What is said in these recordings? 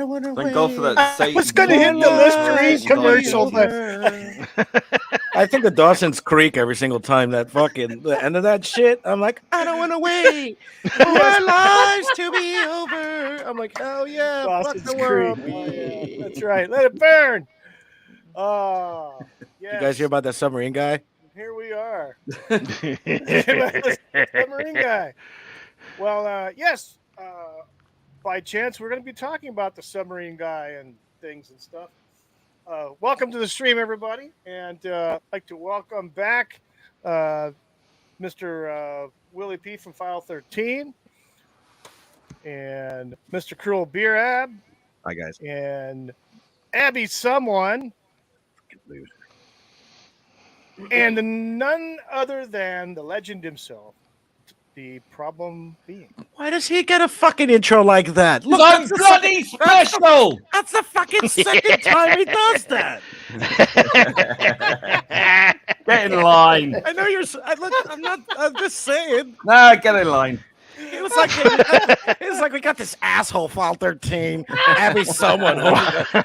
don't want to wait. Thank God for that. I was going to hit the Listerine commercial, but I think of Dawson's Creek every single time the end of that shit. I'm like, I don't want to wait for our lives to be over. I'm like, hell yeah, Dawson's fuck the world. Creek. Oh, yeah. That's right. Let it burn. Oh, yes. You guys hear about that submarine guy? Here we are. Submarine guy. Well, yes. By chance, we're going to be talking about the submarine guy and things and stuff. Welcome to the stream, everybody. And I'd like to welcome back Mr. Willie P. from File 13 and Mr. Crual Birab. Hi, guys. And Abby Someone. And none other than the legend himself, the problem being. Why does he get a fucking intro like that? Look, I'm bloody special. That's the fucking second time he does that. Get in line. I know you're. I'm just saying. Nah, get in line. It was like we got this asshole File 13, Abby Someone, and the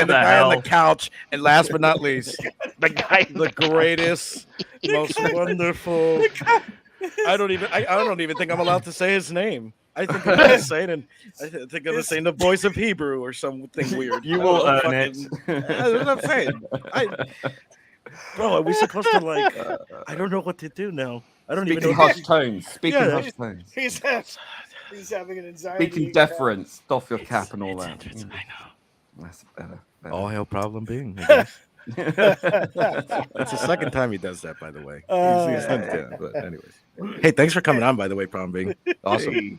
guy on the couch, and last but not least, the greatest, most wonderful. I don't even think I'm allowed to say his name. I think I'm gonna say it, and I think I'm gonna say in the voice of Hebrew or something weird. You will earn it. That's what I'm saying. Bro, are we supposed to I don't know what to do now. I don't even know. Hushed tones. Speaking hushed tones. He's having an anxiety. Speaking deference. Doff your cap and all that. I know. That's better. All hail problem being. I guess. That's the second time he does that, by the way. But anyways, hey, thanks for coming on. By the way, problem being awesome. Hey.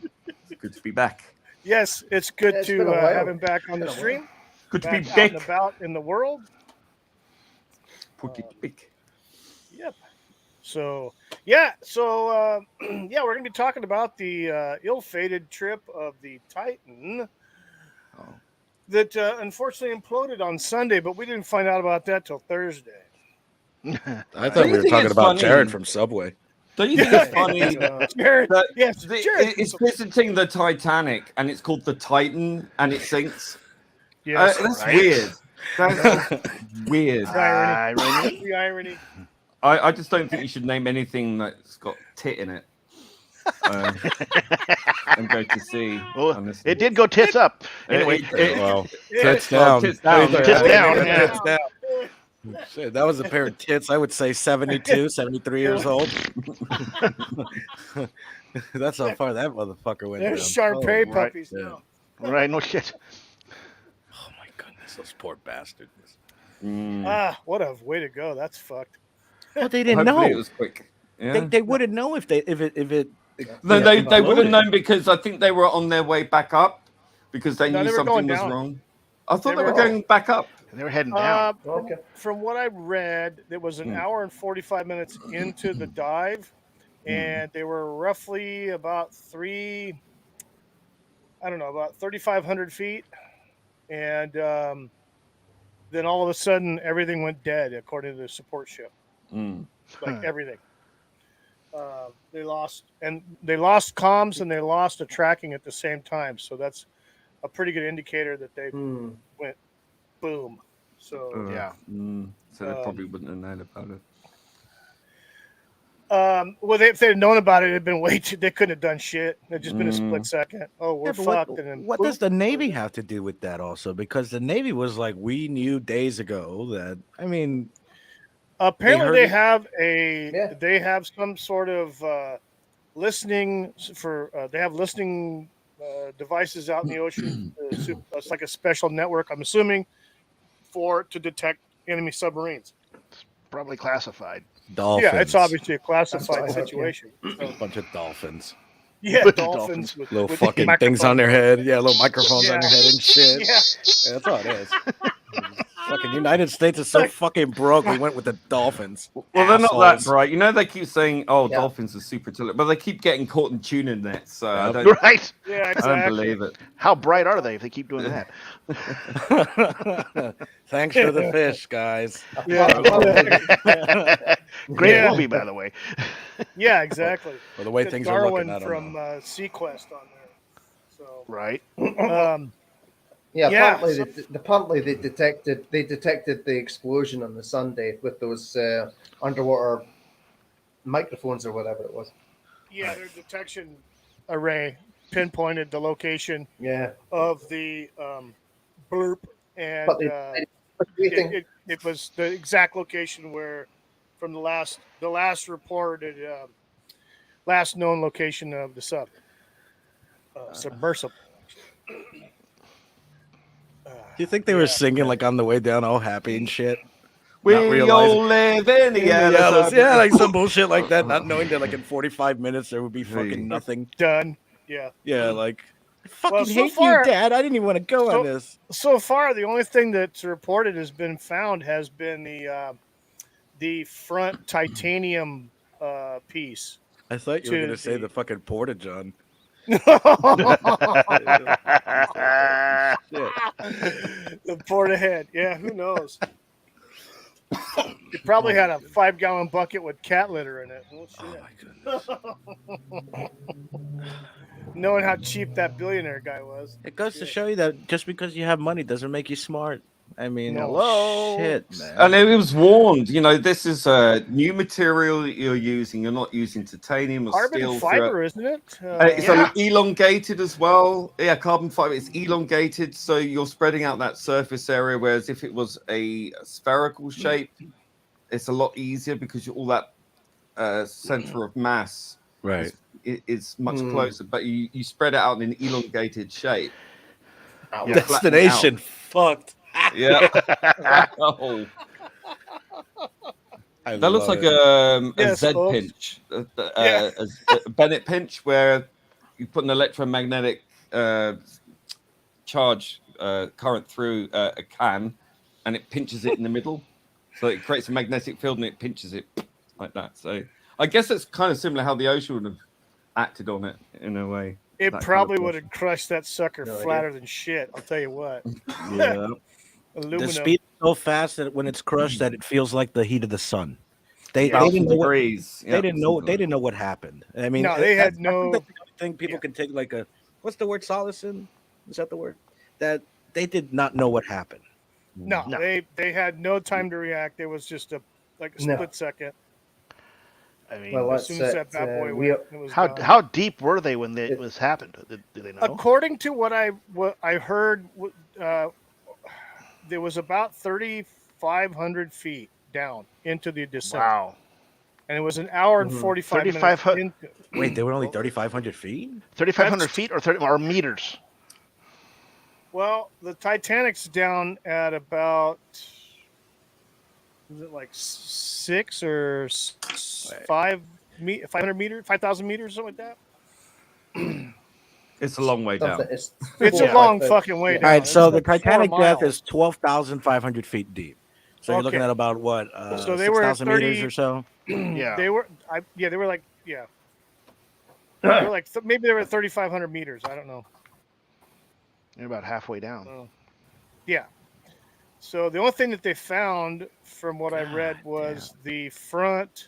It's good to be back. Yes, it's good to have him back on the stream. Good to be back back. Out and about in the world. Put it big. Yep. So we're going to be talking about the ill-fated trip of the Titan that unfortunately imploded on Sunday, but we didn't find out about that till Thursday. I thought we were talking about Jared from Subway. Don't you think it's funny? Jared, Jared it's visiting the Titanic, and it's called the Titan, and it sinks. Yes, that's weird. That's weird. The irony. I just don't think you should name anything that's got tit in it. And go to sea. Well, it did go tits up. Anyway, tits down. Tits down. Tits down. Shit, that was a pair of tits. I would say 72, 73 years old. That's how far that motherfucker went. There's Shar-Pei puppies now. Right, no shit. Oh my goodness, those poor bastards. What a way to go. That's fucked. Well, they didn't know. It was quick. Yeah. They wouldn't know if it. No, they would have known because I think they were on their way back up because they knew something was wrong. I thought they were going back up. They were heading down. From what I read, it was an hour and 45 minutes into the dive, and they were roughly about 3,500 feet, and then all of a sudden everything went dead according to the support ship. Like everything. They lost comms and they lost the tracking at the same time. So that's a pretty good indicator that they went boom. So So they probably wouldn't have known about it. If they'd known about it, it'd been way too. They couldn't have done shit. It'd just been a split second. Oh, we're fucked. What does the Navy have to do with that also? Because the Navy was like, we knew days ago that. I mean. Apparently, they have some sort of listening for. They have listening devices out in the ocean. It's like a special network. I'm assuming to detect enemy submarines. It's probably classified. Dolphins. Yeah, it's obviously a classified situation. Yeah. So. A bunch of dolphins. Yeah, dolphins with little fucking things on their head. Yeah, little microphones on their head and shit. Yeah, that's all it is. Fucking United States is so fucking broke. We went with the dolphins. Well, they're not that bright. You know, they keep saying, dolphins are super intelligent, but they keep getting caught in tuna nets. So I don't, right. Yeah, exactly. I don't believe it. How bright are they if they keep doing that? Thanks for the fish, guys. Great movie, by the way. Yeah, exactly. Well, the way things are looking, I don't from Sequest on there. So right. Yeah, apparently they detected the explosion on the Sunday with those underwater microphones or whatever it was. Yeah, their detection array pinpointed the location of the blurp, and it was the exact location where, from the last reported last known location of the submersible. Do you think they were singing like on the way down, all happy and shit? We all live in the Yellows. Yeah, like some bullshit like that, not knowing that like in 45 minutes there would be fucking nothing. Done. Yeah. Yeah, like, I fucking hate you, Dad. I didn't even want to go on this. So far, the only thing that's reported has been the front titanium piece. I thought you were going to say the fucking porta-john. The port ahead. Yeah, who knows? You probably had a 5-gallon bucket with cat litter in it. Oh, my goodness. Knowing how cheap that billionaire guy was. It goes to show you that just because you have money doesn't make you smart. I mean, hello, shit, man. And it was warned, this is a new material that you're using. You're not using titanium or carbon steel. fiber, isn't it? It's elongated as well. Yeah, carbon fiber. It's elongated, so you're spreading out that surface area. Whereas if it was a spherical shape, it's a lot easier because all that center of mass, is much closer. But you spread it out in an elongated shape. Destination fucked. Yeah. Oh. That looks like a Z pinch, a Bennett pinch, where you put an electromagnetic charge current through a can, and it pinches it in the middle, so it creates a magnetic field and it pinches it like that. So I guess it's kind of similar how the ocean would have acted on it in a way. It probably would have crushed that sucker flatter than shit. I'll tell you what. Yeah. Aluminum. The speed is so fast that when it's crushed, that it feels like the heat of the sun. They didn't know they didn't know what happened. I mean, no, they had no. I think that's the only thing people can take like a what's the word solace in? Is that the word? That they did not know what happened. No, they had no time to react. It was just a split second. I mean, as soon as that bad boy went, it was how deep were they when it was happened? Do they know? According to what I heard, there was about 3,500 feet down into the descent. Wow. And it was an hour and 45 minutes. Wait, they were only 3,500 feet? 3,500 feet or meters? Well, the Titanic's down at about, is it like 6 or 500 meters, 5,000 meters, something like that? It's a long way down. It's a long fucking way down. All right, so the Titanic death is 12,500 feet deep. So you're looking at about what? So they were 6,000 meters or so. Yeah, they were. They were like They were like maybe they were 3,500 meters. I don't know. They're about halfway down. Yeah. So the only thing that they found, from what I read, was the front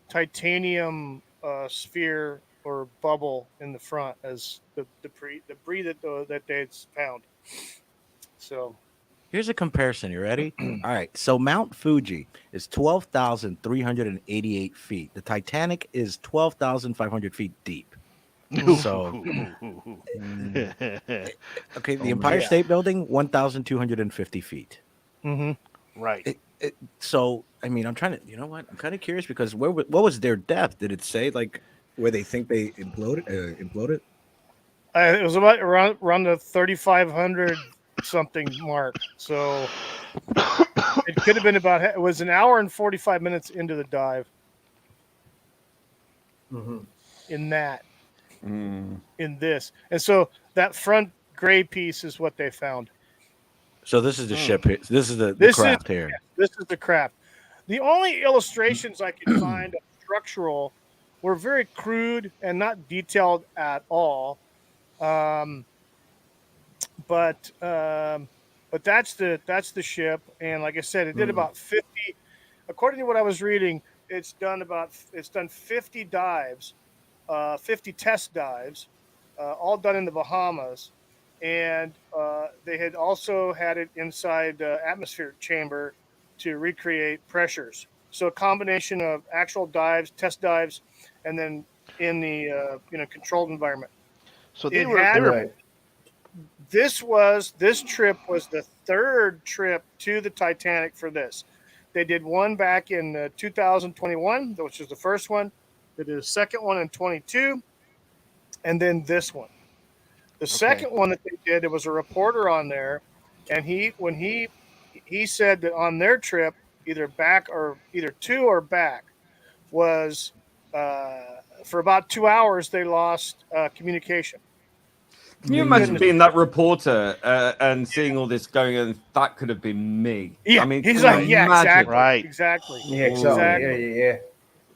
titanium sphere or bubble in the front as the debris that they had found. So here's a comparison. You ready? All right. So Mount Fuji is 12,388 feet. The Titanic is 12,500 feet deep. So, okay, the Empire State Building, 1,250 feet. Mm-hmm. Right. So, I mean, I'm trying to, you know what? I'm kind of curious because what was their depth? Did it say like where they think they imploded? It was about around the 3,500 something mark. So it could have been about. It was an hour and 45 minutes into the dive. Mm-hmm. In that. In this, and so that front gray piece is what they found. So this is the ship here. This is the craft here. This is the craft. The only illustrations I could find of structural were very crude and not detailed at all. But that's the ship, and like I said, it did about 50. According to what I was reading, it's done 50 dives. 50 test dives, all done in the Bahamas, and they had also had it inside the atmospheric chamber to recreate pressures. So a combination of actual dives, test dives, and then in the controlled environment. So It had Right. this trip was the third trip to the Titanic for this. They did one back in 2021, which was the first one. They did a second one in 22, and then this one. The second one that they did, there was a reporter on there, and he said that on their trip, either to or back, was for about 2 hours they lost communication. Can you imagine being that reporter and seeing all this going on? That could have been me. Yeah, I mean, he's can you like, yeah, imagine? exactly, Right. exactly, Yeah, exactly. exactly. Yeah.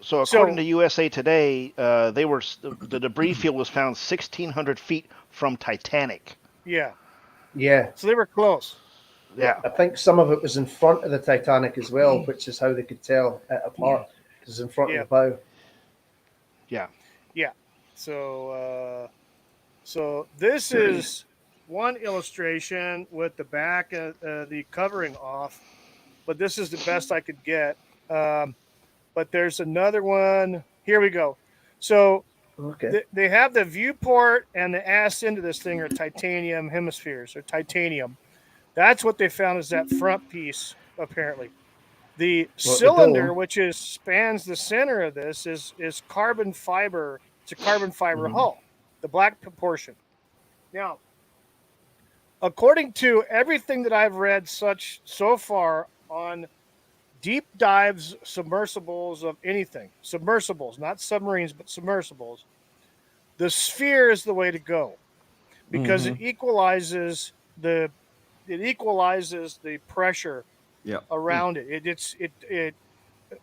So according to USA Today, the debris field was found 1,600 feet from Titanic. Yeah, Yeah. so they were close. Yeah. I think some of it was in front of the Titanic as well, which is how they could tell it apart. It was in front of the bow. Yeah. Yeah. So this is one illustration with the back the covering off, but this is the best I could get. But there's another one. Here we go. So they have the viewport and the ass end of this thing are titanium hemispheres or titanium. That's what they found is that front piece, apparently. The cylinder, which spans the center of this, is carbon fiber. It's a carbon fiber hull, the black portion. Now, according to everything that I've read so far on deep dives, submersibles of anything, submersibles, not submarines, but submersibles, the sphere is the way to go because it equalizes the pressure around it. It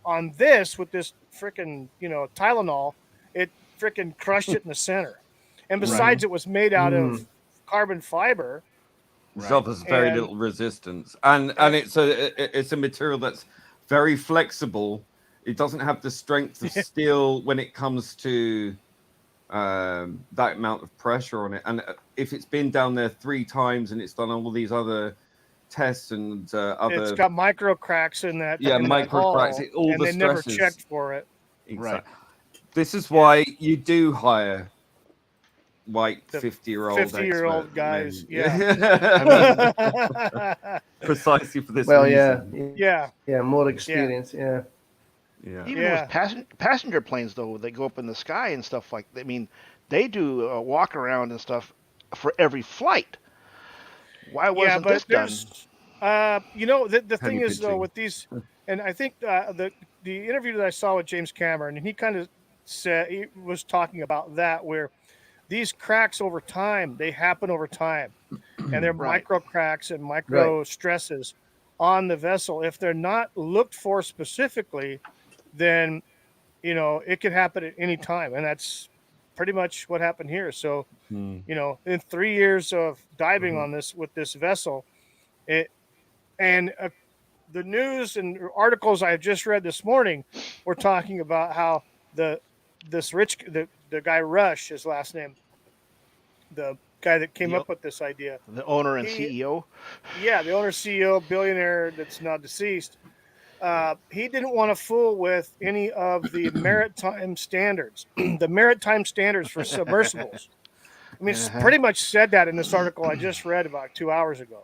on this with this freaking Tylenol, it freaking crushed it in the center. And besides, it was made out of carbon fiber. It offers very little resistance, and it's a material that's very flexible. It doesn't have the strength of steel when it comes to that amount of pressure on it. And if it's been down there 3 times and it's done all these other tests and it's got micro cracks in that. Yeah, micro cracks. All and the they stresses. never checked for it. Exactly. Right. This is why you do hire white 50-year-old guys. Men. Yeah. I mean, precisely for this reason. Yeah, more experience. Yeah. Even with passenger planes, though, they go up in the sky and stuff like that. I mean, they do a walk around and stuff for every flight. Why wasn't this done? The thing is, though, with these, and I think the interview that I saw with James Cameron, and he kind of said, he was talking about that, where these cracks over time, they happen over time, and they're micro cracks and micro stresses on the vessel. If they're not looked for specifically, then it could happen at any time, and that's pretty much what happened here. So in 3 years of diving on this with this vessel, the news and articles I have just read this morning were talking about how the guy Rush, his last name, the guy that came up with this idea, the owner and CEO. Yeah, the owner, CEO, billionaire that's now deceased. He didn't want to fool with any of the maritime standards, the maritime standards for submersibles. I mean, it's pretty much said that in this article I just read about 2 hours ago.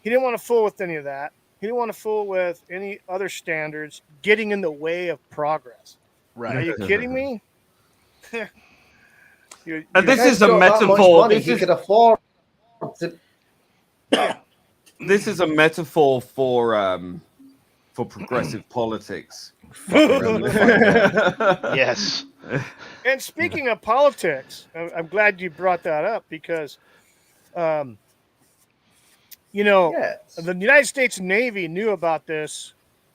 He didn't want to fool with any of that. He didn't want to fool with any other standards getting in the way of progress. Right. Are you kidding me? And this is a metaphor. He could afford to. This is a metaphor for progressive politics. Yes. And speaking of politics, I'm glad you brought that up because, the United States Navy knew about this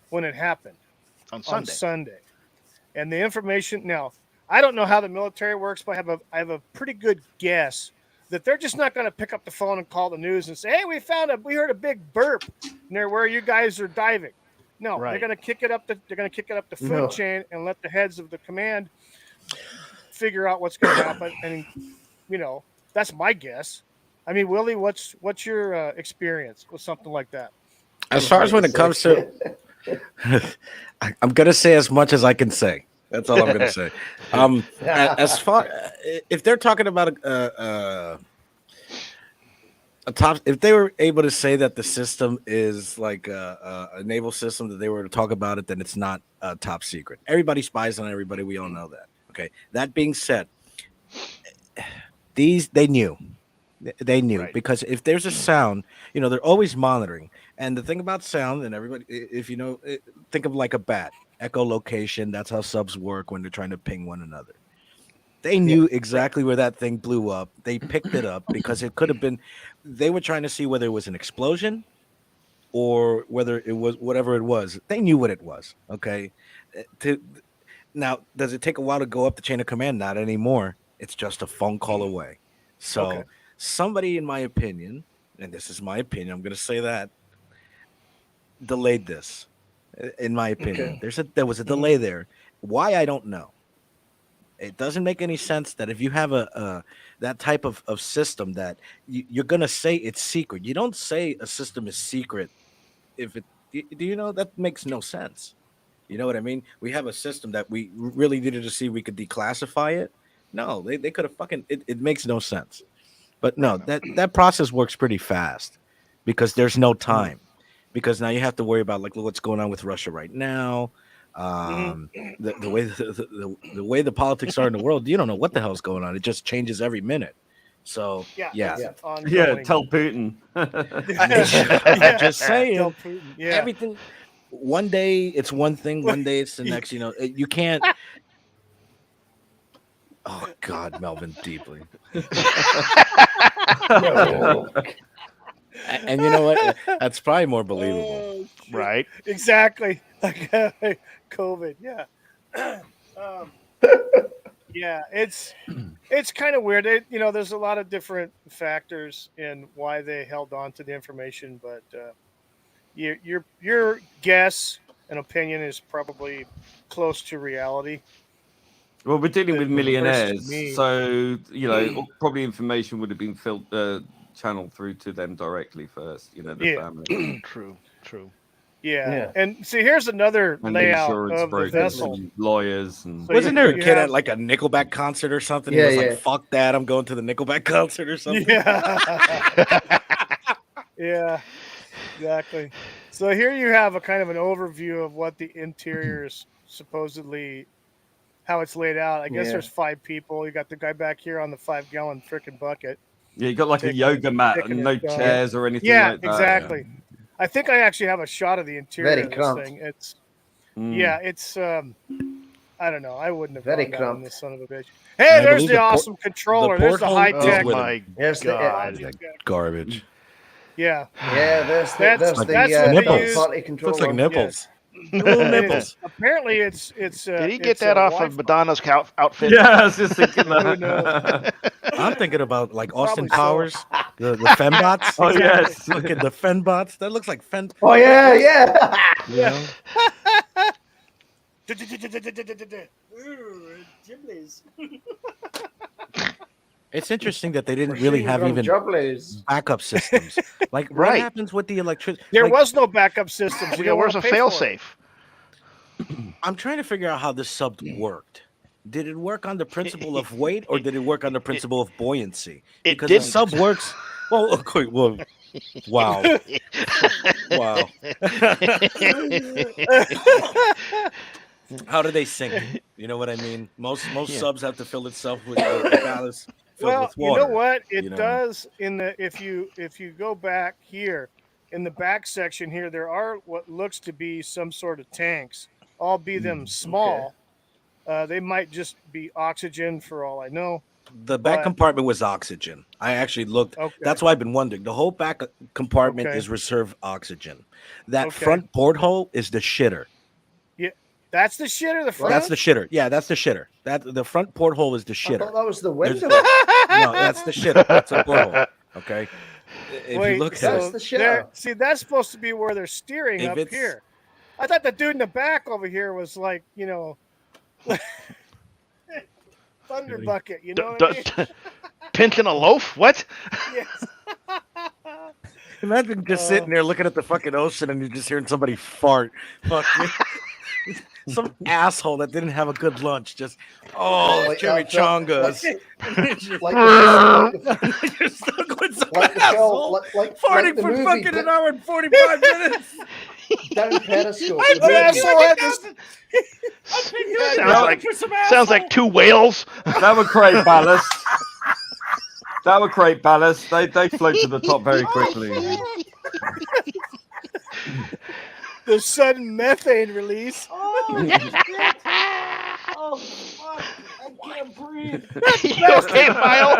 when it happened on Sunday. And the information now, I don't know how the military works, but I have a pretty good guess that they're just not going to pick up the phone and call the news and say, "Hey, we heard a big burp near where you guys are diving." No, they're going to kick it up the food chain and let the heads of the command figure out what's going to happen. And that's my guess. I mean, Willie, what's your experience with something like that? As far as when it comes to, I'm gonna say as much as I can say. That's all I'm gonna say. As far if they're talking about a top, if they were able to say that the system is like a naval system, that they were to talk about it, then it's not top secret. Everybody spies on everybody. We all know that. Okay. That being said, they knew. They knew Right. because if there's a sound, they're always monitoring. And the thing about sound, and everybody, if think of like a bat, echolocation. That's how subs work when they're trying to ping one another. They knew exactly where that thing blew up. They picked it up because it could have been. They were trying to see whether it was an explosion or whether it was whatever it was. They knew what it was. Okay. Now, does it take a while to go up the chain of command? Not anymore. It's just a phone call away. So somebody, in my opinion, and this is my opinion, I'm going to say that, delayed this. In my opinion, there was a delay there. Why, I don't know. It doesn't make any sense that if you have that type of system that you're going to say it's secret. You don't say a system is secret if it. Do you know that makes no sense? You know what I mean? We have a system that we really needed to see we could declassify it. No, they could have fucking. It makes no sense. But no, that process works pretty fast because there's no time. Because now you have to worry about like what's going on with Russia right now. The way the way the politics are in the world, you don't know what the hell's going on. It just changes every minute. So tell Putin. I'm just saying. Tell Putin. Yeah. Everything. One day it's one thing, one day it's the next. You can't. Oh God, Melvin, deeply. And you know what? That's probably more believable. Right. Exactly. Like COVID. Yeah. Yeah. It's kind of weird. There's a lot of different factors in why they held on to the information, but your guess and opinion is probably close to reality. Well, we're dealing with millionaires, so probably information would have been channeled through to them directly first. The family. True. Yeah. And see, here's another layout of the vessel. And lawyers. And wasn't there a kid at like a Nickelback concert or something? Yeah, he was like, "Fuck that! I'm going to the Nickelback concert or something." Yeah. Yeah. Exactly. So here you have a kind of an overview of what the interior is supposedly, how it's laid out. I guess there's 5 people. You got the guy back here on the 5-gallon freaking bucket. Yeah, you got like a yoga mat and no chairs or anything like that. Exactly. Yeah. I think I actually have a shot of the interior of this thing. It's it's I don't know. I wouldn't have very gone down cramped. this son of a bitch. Hey, there's the awesome controller. There's the high tech. Oh my God. Garbage. Yeah. Yeah, that's the nipples. party controller. Looks like nipples. Yeah. Little nipples. Apparently, it's. Did he get that off of Madonna's outfit? Yeah, I was just thinking that. I'm thinking about like Austin Probably Powers, the fembots. Oh yes, look at the fembots. That looks like fen. Oh yeah. You know? It's interesting that they didn't really have even backup systems. Like, what happens with the electricity? There was no backup system. Where's a failsafe? I'm trying to figure out how this sub worked. Did it work on the principle of weight, or did it work on the principle of buoyancy? Because the sub works. Well, okay, well, wow, wow. How do they sink it? You know what I mean? Most subs have to fill itself with ballast. Well, with water, you know what? It does in the if you go back here in the back section here, there are what looks to be some sort of tanks. All be them small. Okay. They might just be oxygen for all I know. The back compartment was oxygen. I actually looked. Okay. That's why I've been wondering. The whole back compartment is reserved oxygen. That front porthole is the shitter. Yeah, that's the shitter. The front. That's the shitter. Yeah, that's the shitter. The front porthole is the shitter. I thought that was the window. No, that's the shitter. That's a porthole. Okay. If you look that's the shitter. See, that's supposed to be where they're steering up here. I thought the dude in the back over here was like, thunder bucket. You know what I mean? Pinching a loaf? What? Yes. Imagine just sitting there looking at the fucking ocean and you're just hearing somebody fart. Fuck you. Some asshole that didn't have a good lunch. Just chimichangas. You're stuck with some asshole farting for fucking an hour and 45 minutes. Down Periscope. Sounds like two whales. That would create ballast. That would create ballast. They float to the top very quickly. The sudden methane release. Oh, fuck. I can't breathe. You okay, File?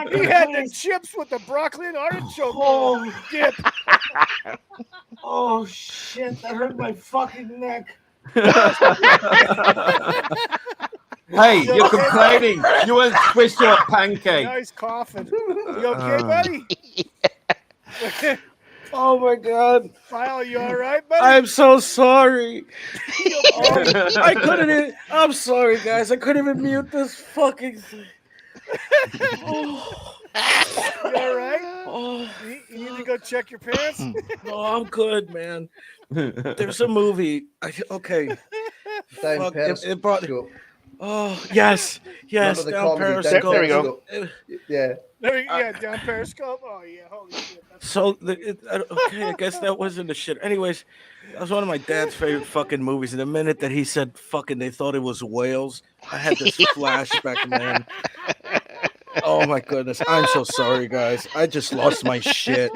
He had the chips with the broccoli and artichoke dip. Oh, shit. That hurt my fucking neck. Hey, you're complaining. You went squish to a pancake. Now he's coughing. You okay, buddy? Oh my God. File, you all right, buddy? I'm so sorry. I couldn't. I'm sorry, guys. I couldn't even mute this fucking thing. You all right? Oh, You need to go check your pants? no, I'm good, man. There's a movie. Okay. Down Fuck, Periscope. it brought. Oh, yes. Remember the Down comedy Periscope. There we go. Yeah. Down Periscope. Oh yeah, holy shit. So, okay, I guess that wasn't the shit. Anyways, that was one of my dad's favorite fucking movies. And the minute that he said fucking, they thought it was whales, I had this flashback, man. Oh my goodness. I'm so sorry, guys. I just lost my shit.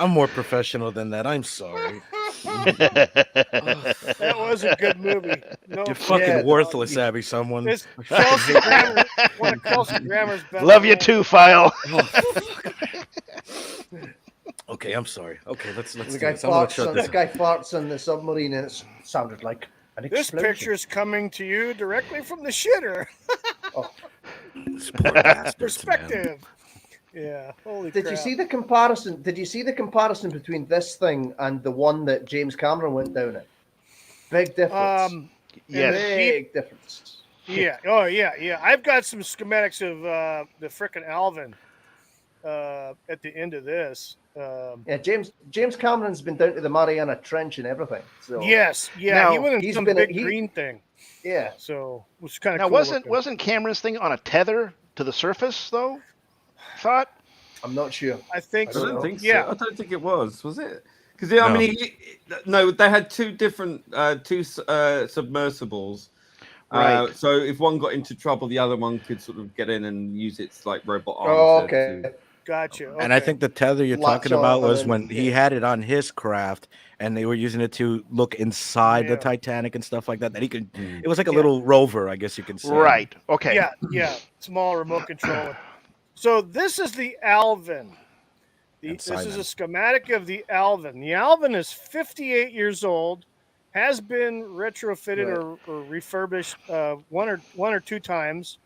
I'm more professional than that. I'm sorry. That was a good movie. No, You're fucking worthless, Abby, someone. It's Kelsey Grammer, one of Kelsey Grammer's best. Love you too, File. Oh, fuck. Okay, I'm sorry. Okay, let's The do guy this. I'm gonna farts shut on this. the guy farts on the submarine, and it sounded like an This explosion. picture is coming to you directly from the shitter. These poor bastards, Perspective. Yeah. Holy Did crap. you see the comparison? Did you see the comparison between this thing and the one that James Cameron went down in? Big difference. Yes. Big difference. Yeah. Oh, yeah. I've got some schematics of the frickin' Alvin at the end of this. Yeah, James Cameron's been down to the Mariana Trench and everything. So Yes. Yeah. Now, he went in he's some been big green thing. yeah, So it was kind of Now, cool. wasn't Cameron's thing on a tether to the surface though? Thought. I'm not sure. I think I so. don't think so. Yeah. I don't think it was it? Because I mean, they had two different submersibles. Right. So if one got into trouble, the other one could sort of get in and use its like robot arm. Oh, okay. Gotcha. Okay. And I think the tether you're Latch talking about on was and- when he had it on his craft and they were using it to look inside the Titanic and stuff like that. That he could, it was like a little rover, I guess you could say. Right. Okay. Yeah. Small remote control. So this is the Alvin. This is a schematic of the Alvin. The Alvin is 58 years old, has been retrofitted or refurbished one or two times,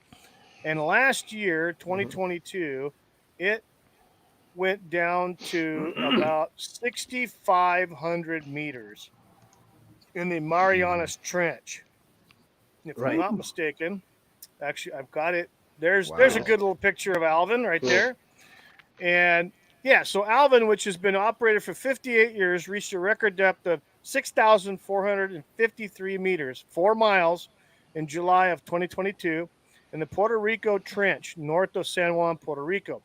and last year, 2022, it went down to about 6,500 meters in the Marianas Trench. If I'm not mistaken, actually, I've got it. There's a good little picture of Alvin right there. And yeah, so Alvin, which has been operated for 58 years, reached a record depth of 6,453 meters, 4 miles, in July of 2022 in the Puerto Rico Trench, north of San Juan, Puerto Rico.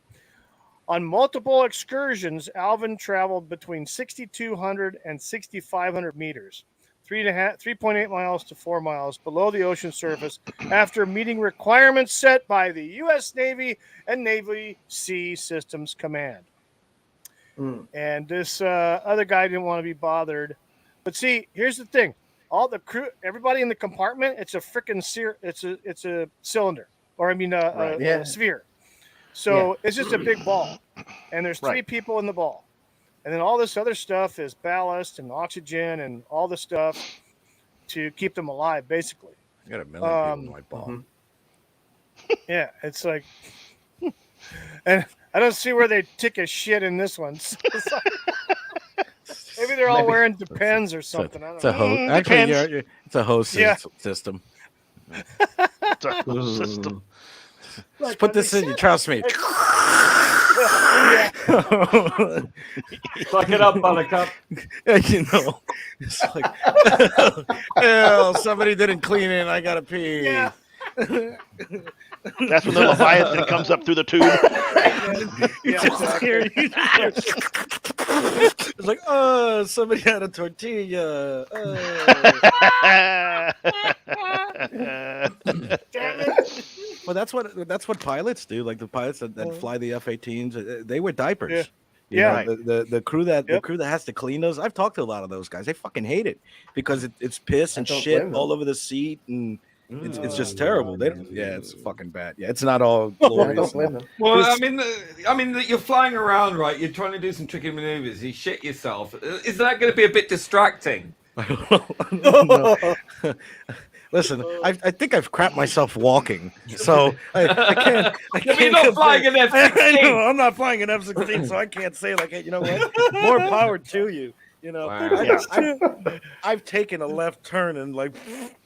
On multiple excursions, Alvin traveled between 6,200 and 6,500 meters, 3.8 miles to 4 miles below the ocean surface after meeting requirements set by the U.S. Navy and Navy Sea Systems Command. And this other guy didn't want to be bothered. But see, here's the thing. All the crew, everybody in the compartment, it's a freaking it's a cylinder, or I mean a sphere. So it's just a big ball. And there's 3 people in the ball. And then all this other stuff is ballast and oxygen and all the stuff to keep them alive, basically. I got a million people in my ball. Yeah, it's like, and I don't see where they take a shit in this one. Maybe they're all wearing Depends or something. I don't know. Actually, it's a hose system. It's a whole system. Let's put this in. You trust me. Suck it up, Buttercup. You know, it's like, oh, somebody didn't clean it. I gotta pee. Yeah. That's when the Leviathan comes up through the tube. Yeah, Scared you. It's like, oh, somebody had a tortilla. Well, that's what pilots do. Like the pilots that fly the F-18s, they wear diapers. Yeah. You Yeah. know, the crew that has to clean those. I've talked to a lot of those guys. They fucking hate it because it's piss and shit all over the seat, and it's just terrible. It's fucking bad. Yeah, it's not all glorious. Well, I mean, you're flying around, right? You're trying to do some tricky maneuvers. You shit yourself. Is that going to be a bit distracting? No. Listen, I think I've crapped myself walking, so I can't. You're not flying an F-16. I know, I'm not flying an F-16, so I can't say like, hey, you know what? More power to you. You know, Wow. I've taken a left turn and like,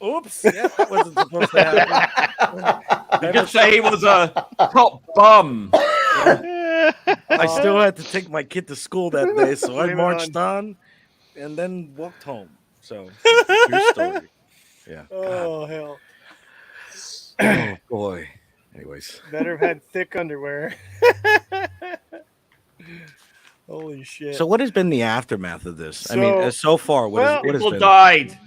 oops, that wasn't supposed to happen. You could say he was a top bum. I still had to take my kid to school that day, so I marched on and then walked home. So, true story. Yeah. Oh hell. Oh boy. Anyways. Better have had thick underwear. Holy shit. So what has been the aftermath of this? I mean, so far, what has People been? died.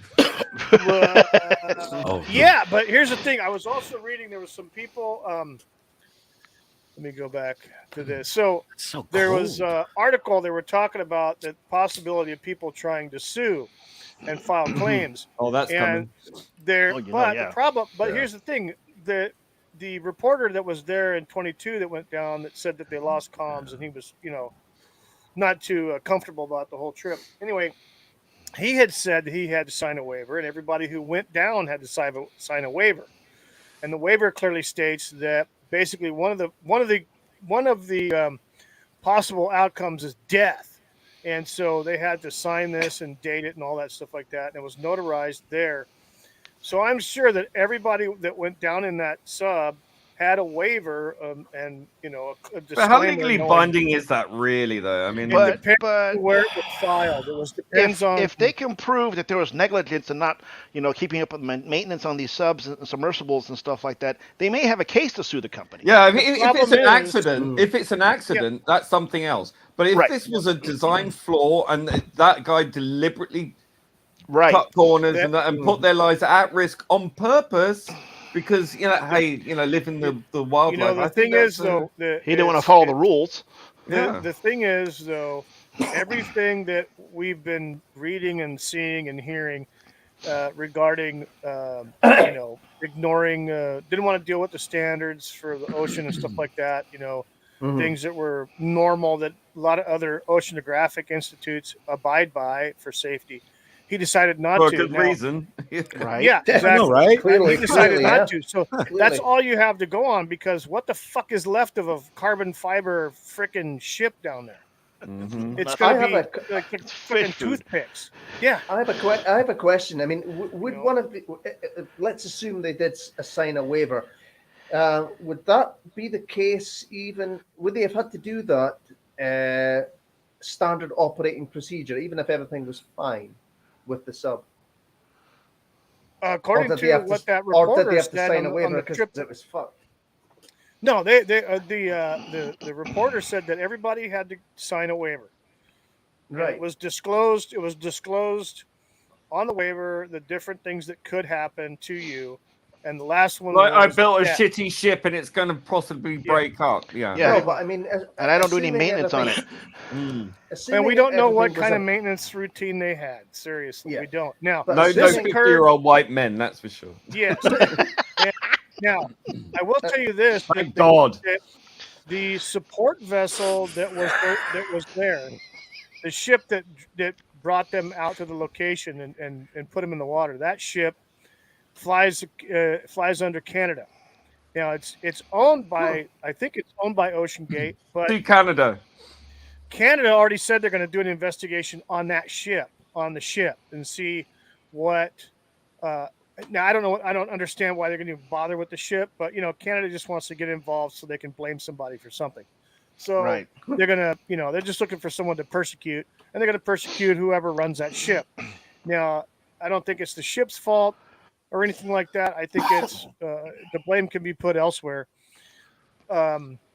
Yeah, but here's the thing. I was also reading there was some people. Let me go back to this. So there was an article they were talking about the possibility of people trying to sue and file claims. Oh, that's coming. The problem. But here's the thing: the reporter that was there in 22 that went down that said that they lost comms and he was, not too comfortable about the whole trip. Anyway, he had said that he had to sign a waiver, and everybody who went down had to sign a waiver. And the waiver clearly states that basically one of the possible outcomes is death. And so they had to sign this and date it and all that stuff like that. And it was notarized there. So I'm sure that everybody that went down in that sub had a waiver and, a disclaimer. But how legally binding is that really, though? I mean, but where it was filed, it depends on if they can prove that there was negligence and not, keeping up with maintenance on these subs and submersibles and stuff like that, they may have a case to sue the company. Yeah, I mean, if it's an accident, that's something else. But if this was a design flaw and that guy deliberately cut corners and put their lives at risk on purpose. Because living the wildlife. The thing is, though, he didn't want to follow the rules. The thing is, though, everything that we've been reading and seeing and hearing regarding, ignoring, didn't want to deal with the standards for the ocean and stuff like that. Things that were normal that a lot of other oceanographic institutes abide by for safety. He decided not to. For a good reason. Right. Yeah, exactly. Know, right? He decided not to. So that's all you have to go on because what the fuck is left of a carbon fiber freaking ship down there? Mm-hmm. It's going to be like fucking toothpicks. Yeah. I have a question. I mean, would one of the let's assume they did assign a waiver. Would that be the case even? Would they have had to do that standard operating procedure, even if everything was fine with the sub? According to what that reporter or did they have to said sign a waiver on the trip, it was fucked? No, the reporter said that everybody had to sign a waiver. Right. And it was disclosed. It was disclosed on the waiver the different things that could happen to you. And the last one was, I built a shitty ship and it's going to possibly break up. Yeah. No, but I mean, and I don't do any maintenance on it. And we don't know what kind of maintenance routine they had. Seriously, we don't. Now, no 50-year-old white men, that's for sure. Yes. Now, I will tell you this: Thank God. The support vessel that was there, the ship that brought them out to the location and put them in the water, that ship flies under Canada. Now it's owned by I think it's owned by Ocean Gate, but Canada already said they're going to do an investigation on that ship, on the ship, and see what. Now I don't understand why they're going to bother with the ship, but Canada just wants to get involved so they can blame somebody for something. So they're gonna, they're just looking for someone to persecute, and they're gonna persecute whoever runs that ship. Now, I don't think it's the ship's fault or anything like that. I think it's the blame can be put elsewhere.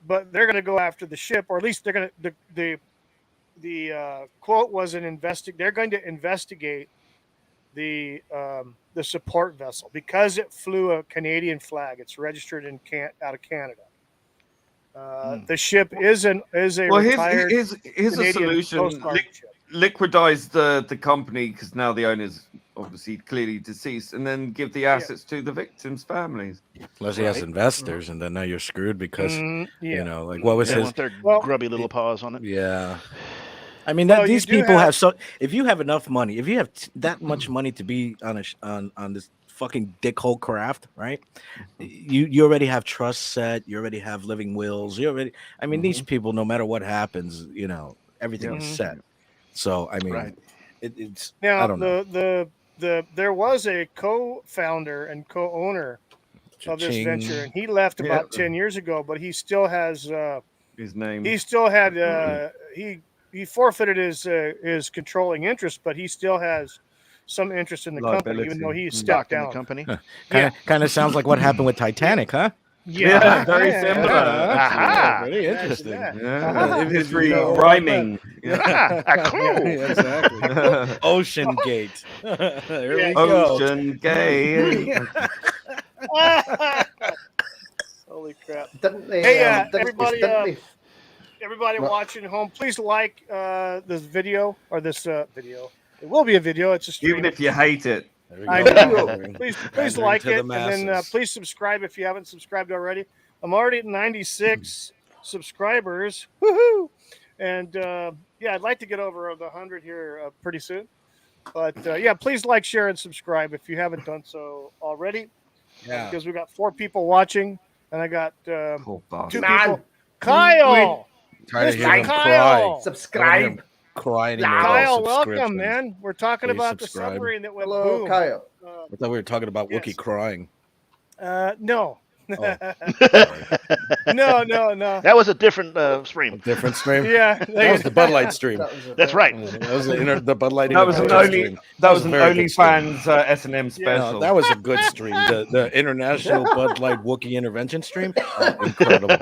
But they're going to go after the ship, or at least they're going to. The quote was they're going to investigate the support vessel because it flew a Canadian flag. It's registered out of Canada. The ship is a retired. Here's a solution. Liquidize the company because now the owner's obviously clearly deceased, and then give the assets to the victims' families. Unless he has investors, and then now you're screwed because like what was his? Want their grubby little paws on it. Yeah. I mean, these people have so. If you have enough money, if you have that much money to be on this fucking dickhole craft, right? You already have trust set. You already have living wills. You already. I mean, these people, no matter what happens, everything is set. So I mean, it's now I don't know. There was a co-founder and co-owner of this venture, and he left about 10 years ago, but he still has his name. He still had he forfeited his controlling interest, but he still has some interest in the company, even though he stepped down. In the company. Kind of sounds like what happened with Titanic, huh? Yeah, very similar. Very interesting. It's rhyming. Cool. Exactly. Ocean Gate. There we go. Ocean Gate. Holy crap! Didn't they? Hey, everybody watching at home, please like this video or this video. It will be a video. It's a stream. Even if you hate it. I know. Please like it, and then please subscribe if you haven't subscribed already. I'm already at 96 subscribers. Woohoo! And I'd like to get over the 100 here pretty soon. But please like, share, and subscribe if you haven't done so already. Yeah. Because we got 4 people watching, and I got 2 people. Kyle, Mr. Kyle, subscribe. Crying. Kyle, welcome, man. We're talking about the submarine that went boom. Kyle. I thought we were talking about Wookiee crying. No. No. That was a different stream. Different stream. Yeah, that was the Bud Light stream. That's right. That was the Bud Light. That was an OnlyFans S&M special. No, that was a good stream. The International Bud Light Wookiee Intervention stream. Incredible.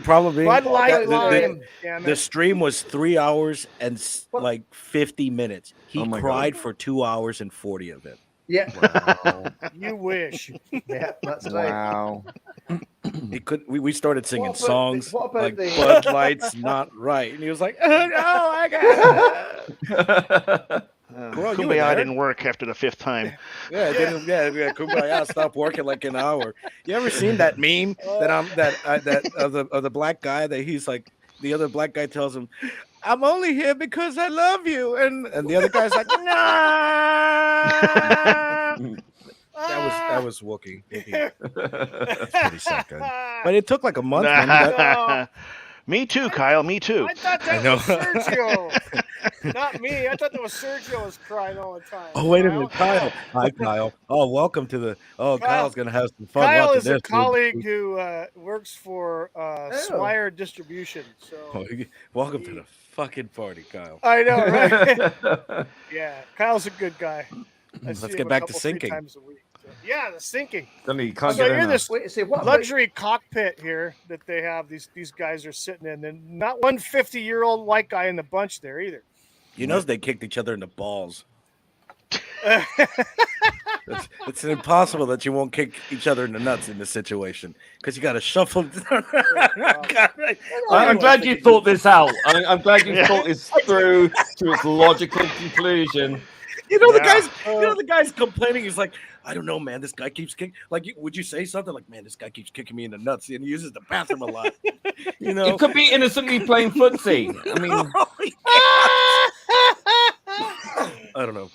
Probably the stream was 3 hours and like 50 minutes. He cried for 2 hours and 40 of it. Yeah. Wow. You wish. Yeah, that's right. Wow. He could. We started singing songs like Bud Light's not right, and he was like, "Oh no, I got it." Kumbaya didn't work after the 5th time. Yeah, it didn't. Yeah, Kumbaya stopped working like an hour. You ever seen that meme that of the black guy that he's like, the other black guy tells him, "I'm only here because I love you," and the other guy's like, "No." That was Wookiee. That's pretty second. But it took like a month. Me too, Kyle. Me too. I thought that was Sergio. Not me. I thought that was Sergio was crying all the time. Oh, wait a minute, Kyle. Hi, Kyle. Oh, welcome to the. Oh, Kyle's gonna have some fun. Kyle is a colleague who works for Swire Distribution. So welcome to the fucking party, Kyle. I know, right? Yeah, Kyle's a good guy. Let's get back to sinking. Yeah, the sinking. So you're in this luxury cockpit here that they have. These guys are sitting in, and not one 50-year-old white guy in the bunch there either. You know they kicked each other in the balls. It's impossible that you won't kick each other in the nuts in this situation because you got to shuffle. I'm glad you thought this out. I'm glad you thought this through to its logical conclusion. The guy's complaining. He's like, I don't know, man. This guy keeps kicking. Like, would you say something like, man, this guy keeps kicking me in the nuts, and he uses the bathroom a lot. You could be innocently playing footsie. I mean, I don't know.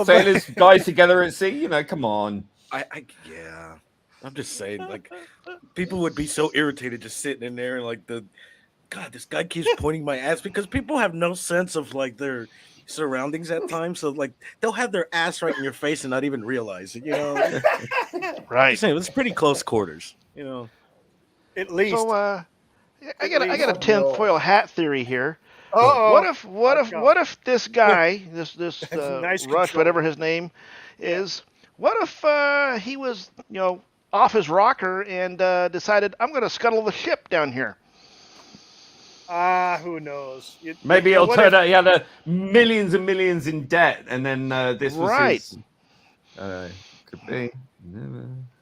Sailors, guys together at sea. Come on. Yeah. I'm just saying, like, people would be so irritated just sitting in there and like God, this guy keeps pointing my ass because people have no sense of like their surroundings at times, so like they'll have their ass right in your face and not even realize it, Right. Saying, it's pretty close quarters, At least. So I got a tinfoil hat theory here. Uh-oh. What if this guy, this Nice Rush, control. whatever his name is, what if he was off his rocker and decided I'm going to scuttle the ship down here? Who knows? Maybe it'll turn out he had millions and millions in debt, and then this was his. Could be.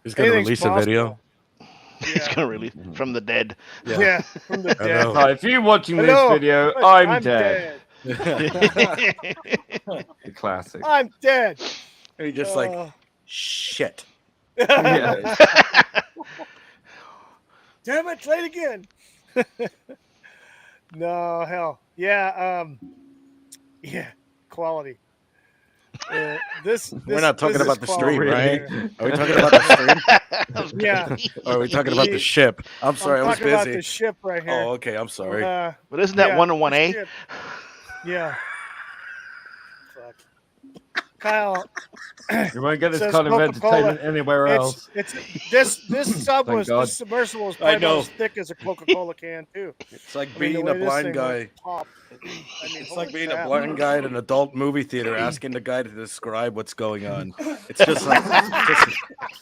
He's going to release a video. He's going to release from the dead. Yeah, from the dead. Hi, if you're watching this video, I'm dead. The classic. I'm dead. And he's just like, shit. Yeah. Damn it, play it again. No, hell. Yeah, quality. We're not talking about the stream, quality. right? Are we talking about the stream? Yeah. Or are we talking about the ship? I'm sorry, I was talking about busy. the ship right here. Oh, okay, I'm sorry. But isn't that 101A? ship. Yeah. Fuck. Kyle. You won't get this Says kind of Coca-Cola. entertainment anywhere else. This submersible is probably about as thick as a Coca-Cola can too. It's like being a blind guy. It's like being a blind guy at an adult movie theater asking the guy to describe what's going on. It's just like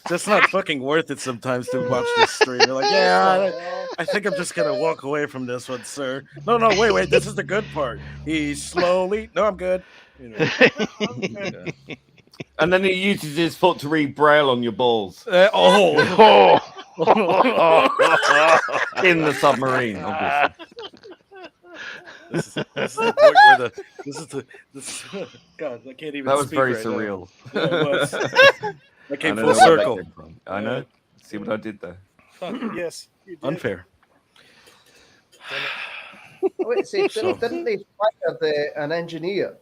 just not fucking worth it sometimes to watch this stream. You're like, I think I'm just gonna walk away from this one, sir. No, wait, this is the good part. He slowly. No, I'm good. And then he uses his foot to read braille on your balls. In the submarine, obviously. This is the point where God, I can't even. That was speak very right surreal. Now. Yeah, it was. I came full where circle. that came from. I know. See what I did there? Yes, you did. Unfair. Wait, see, didn't they fire an engineer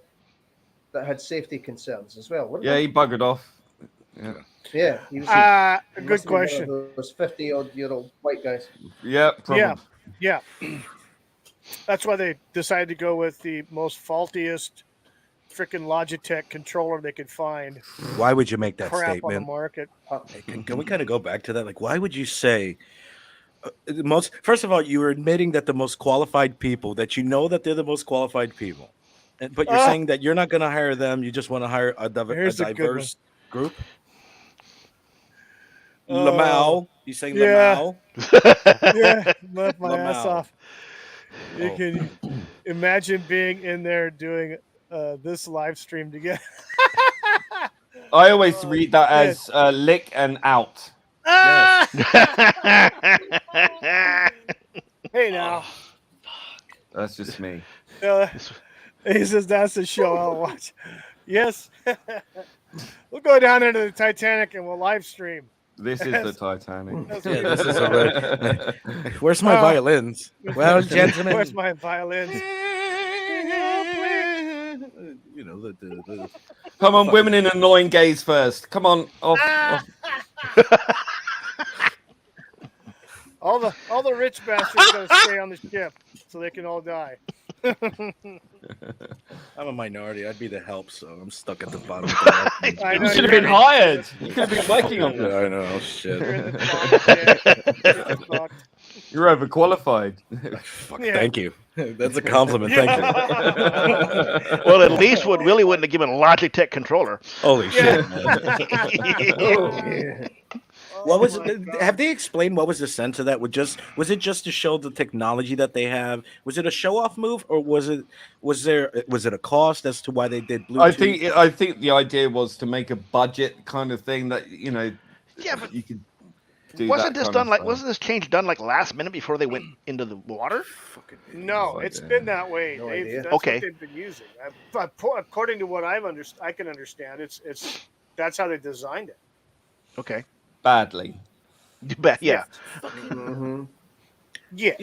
that had safety concerns as well? Yeah, he buggered off. Yeah, he was. A good question. Those 50-odd-year-old white guys. Yeah, probably. Yeah. That's why they decided to go with the most faultiest freaking Logitech controller they could find. Why would you make that Crap statement? on the market. Can we kind of go back to that? Like, why would you say the most? First of all, you were admitting that the most qualified people, that you know that they're the most qualified people, but you're saying that you're not going to hire them. You just want to hire a diverse group. Lamau, you saying Lamau? Yeah, left my ass off. You can imagine being in there doing this live stream together. I always read that as lick and out. Yes. Hey now. That's just me. He says that's the show I'll watch. Yes. We'll go down into the Titanic and we'll live stream. This is the Titanic. This is Where's my violins? Well, gentlemen. Where's my violins? Come on, women and annoying gays first. Come on, off. All the rich bastards gotta stay on the ship so they can all die. I'm a minority. I'd be the help, so I'm stuck at the bottom. You should have been hired. You could have been working on this. I know. Shit. You're overqualified. Thank you. That's a compliment. Thank you. Well, at least Willie wouldn't have given a Logitech controller. Holy shit. What was it? Have they explained what was the sense of that? Was it just to show the technology that they have? Was it a show off move, or was it a cost as to why they did Bluetooth? I think the idea was to make a budget kind of thing that Yeah, but you could do. Wasn't this change done like last minute before they went into the water? No, it's been that way. That's what they've been using. According to what I can understand, that's how they designed it. Okay. Badly. Yeah. Mm-hmm. Yes.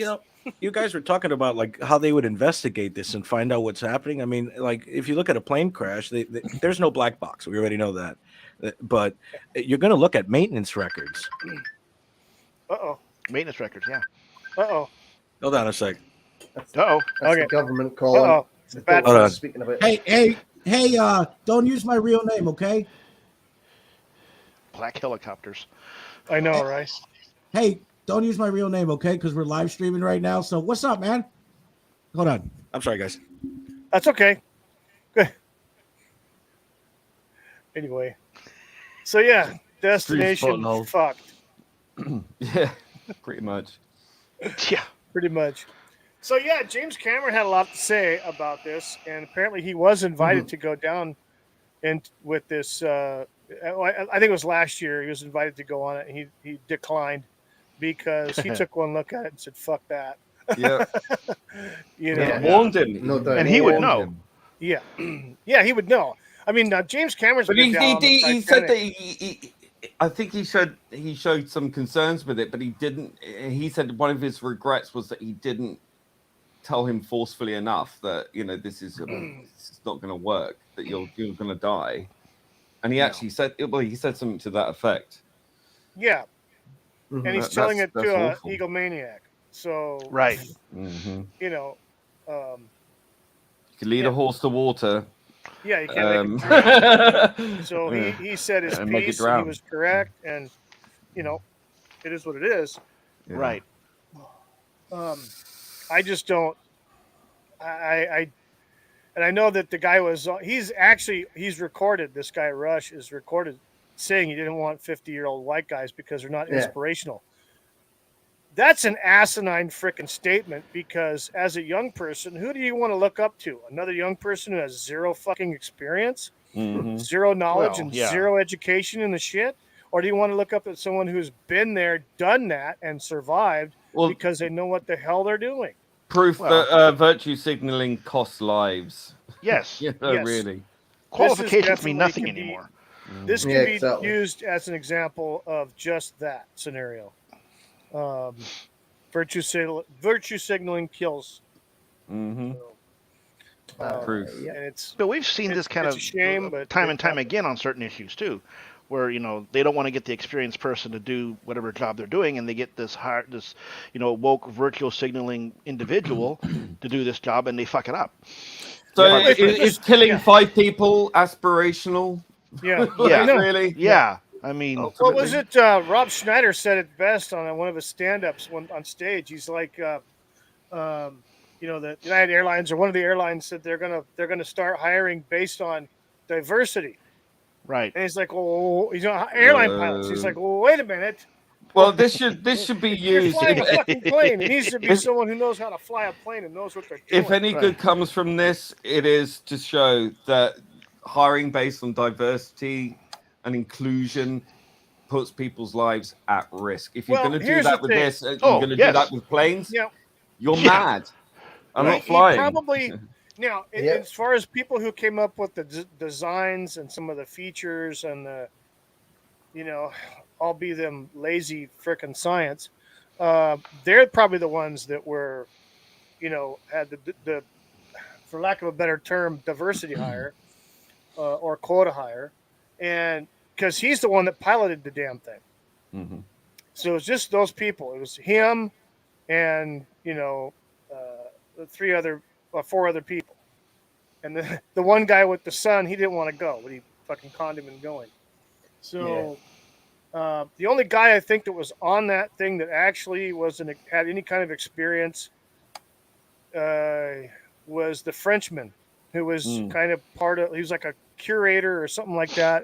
You guys were talking about like how they would investigate this and find out what's happening. I mean, like if you look at a plane crash, there's no black box. We already know that. But you're going to look at maintenance records. Maintenance records, yeah. Hold on a sec. That's the government calling. Hold on. Speaking of it. Hey, don't use my real name, okay? Black helicopters. I know, right? Hey, don't use my real name, okay? Because we're live streaming right now. So what's up, man? Hold on. I'm sorry, guys. That's okay. Good. Anyway, so yeah, destination buttonhole. fucked. Yeah, pretty much. Yeah. Pretty much. So yeah, James Cameron had a lot to say about this, and apparently he was invited to go down and with this. I think it was last year. He was invited to go on it, and he declined because he took one look at it and said, "Fuck that." Yeah. You know, Warned him. No doubt. And he would Warned know. him. yeah, yeah, he would know. I mean, James Cameron's But been down on the he said Titanic. that I think he showed some concerns with it, but he didn't. He said one of his regrets was that he didn't tell him forcefully enough that this is not going to work, that you're going to die. And he actually said, well, he said something to that effect. Yeah, and he's That- telling it that's to an awful. egomaniac. So Right. Mm-hmm. you know, You can lead a horse to water. yeah, you can't make it drink. So Yeah. he said his And make it piece, and he drown. was correct, and it is what it is. Yeah. Right. I just don't. And I know that the guy he's recorded. This guy Rush is recorded saying he didn't want 50-year-old white guys because they're not inspirational. That's an asinine freaking statement, because as a young person, who do you want to look up to? Another young person who has zero fucking experience, zero knowledge, Well, and yeah. zero education in the shit? Or do you want to look up at someone who's been there, done that, and survived because they know what the hell they're doing? Proof Well- that virtue signaling costs lives. Yes. Yes. Really. Qualifications definitely mean nothing can be- anymore. This can Yeah, be exactly. used as an example of just that scenario. Virtue signaling kills. Mm-hmm. So, Proof. and it's But we've seen this kind it's of a shame, but time it and time happens. again on certain issues too, where they don't want to get the experienced person to do whatever job they're doing, and they get this woke virtual signaling individual to do this job, and they fuck it up. So Yeah, is killing 5 people aspirational? Yeah, Yeah. I know. Really? Yeah, I mean, What was it? Rob Schneider said it best on one of his stand-ups on stage. He's like, the United Airlines or one of the airlines said they're gonna start hiring based on diversity, right? and he's like, "Oh, airline pilots." He's like, "Well, wait a minute. Well, this should be You're used. flying a fucking plane. It needs to be someone who knows how to fly a plane and knows what they're doing." If any good comes from this, it is to show that hiring based on diversity and inclusion puts people's lives at risk. If you're Well, going to do here's that the with thing. this, you're Oh, going to yes. do that with planes, Yeah. you're mad. I'm not He flying. probably now, Yeah. as far as people who came up with the designs and some of the features and the, I'll be them lazy frickin' science. They're probably the ones that were, had the for lack of a better term, diversity hire or quota hire, and because he's the one that piloted the damn thing. Mhm. So it was just those people. It was him and four other people, and the one guy with the son, he didn't want to go, but he fucking conned him into going. So the only guy I think that was on that thing that actually had any kind of experience was the Frenchman, who was kind of he was like a curator or something like that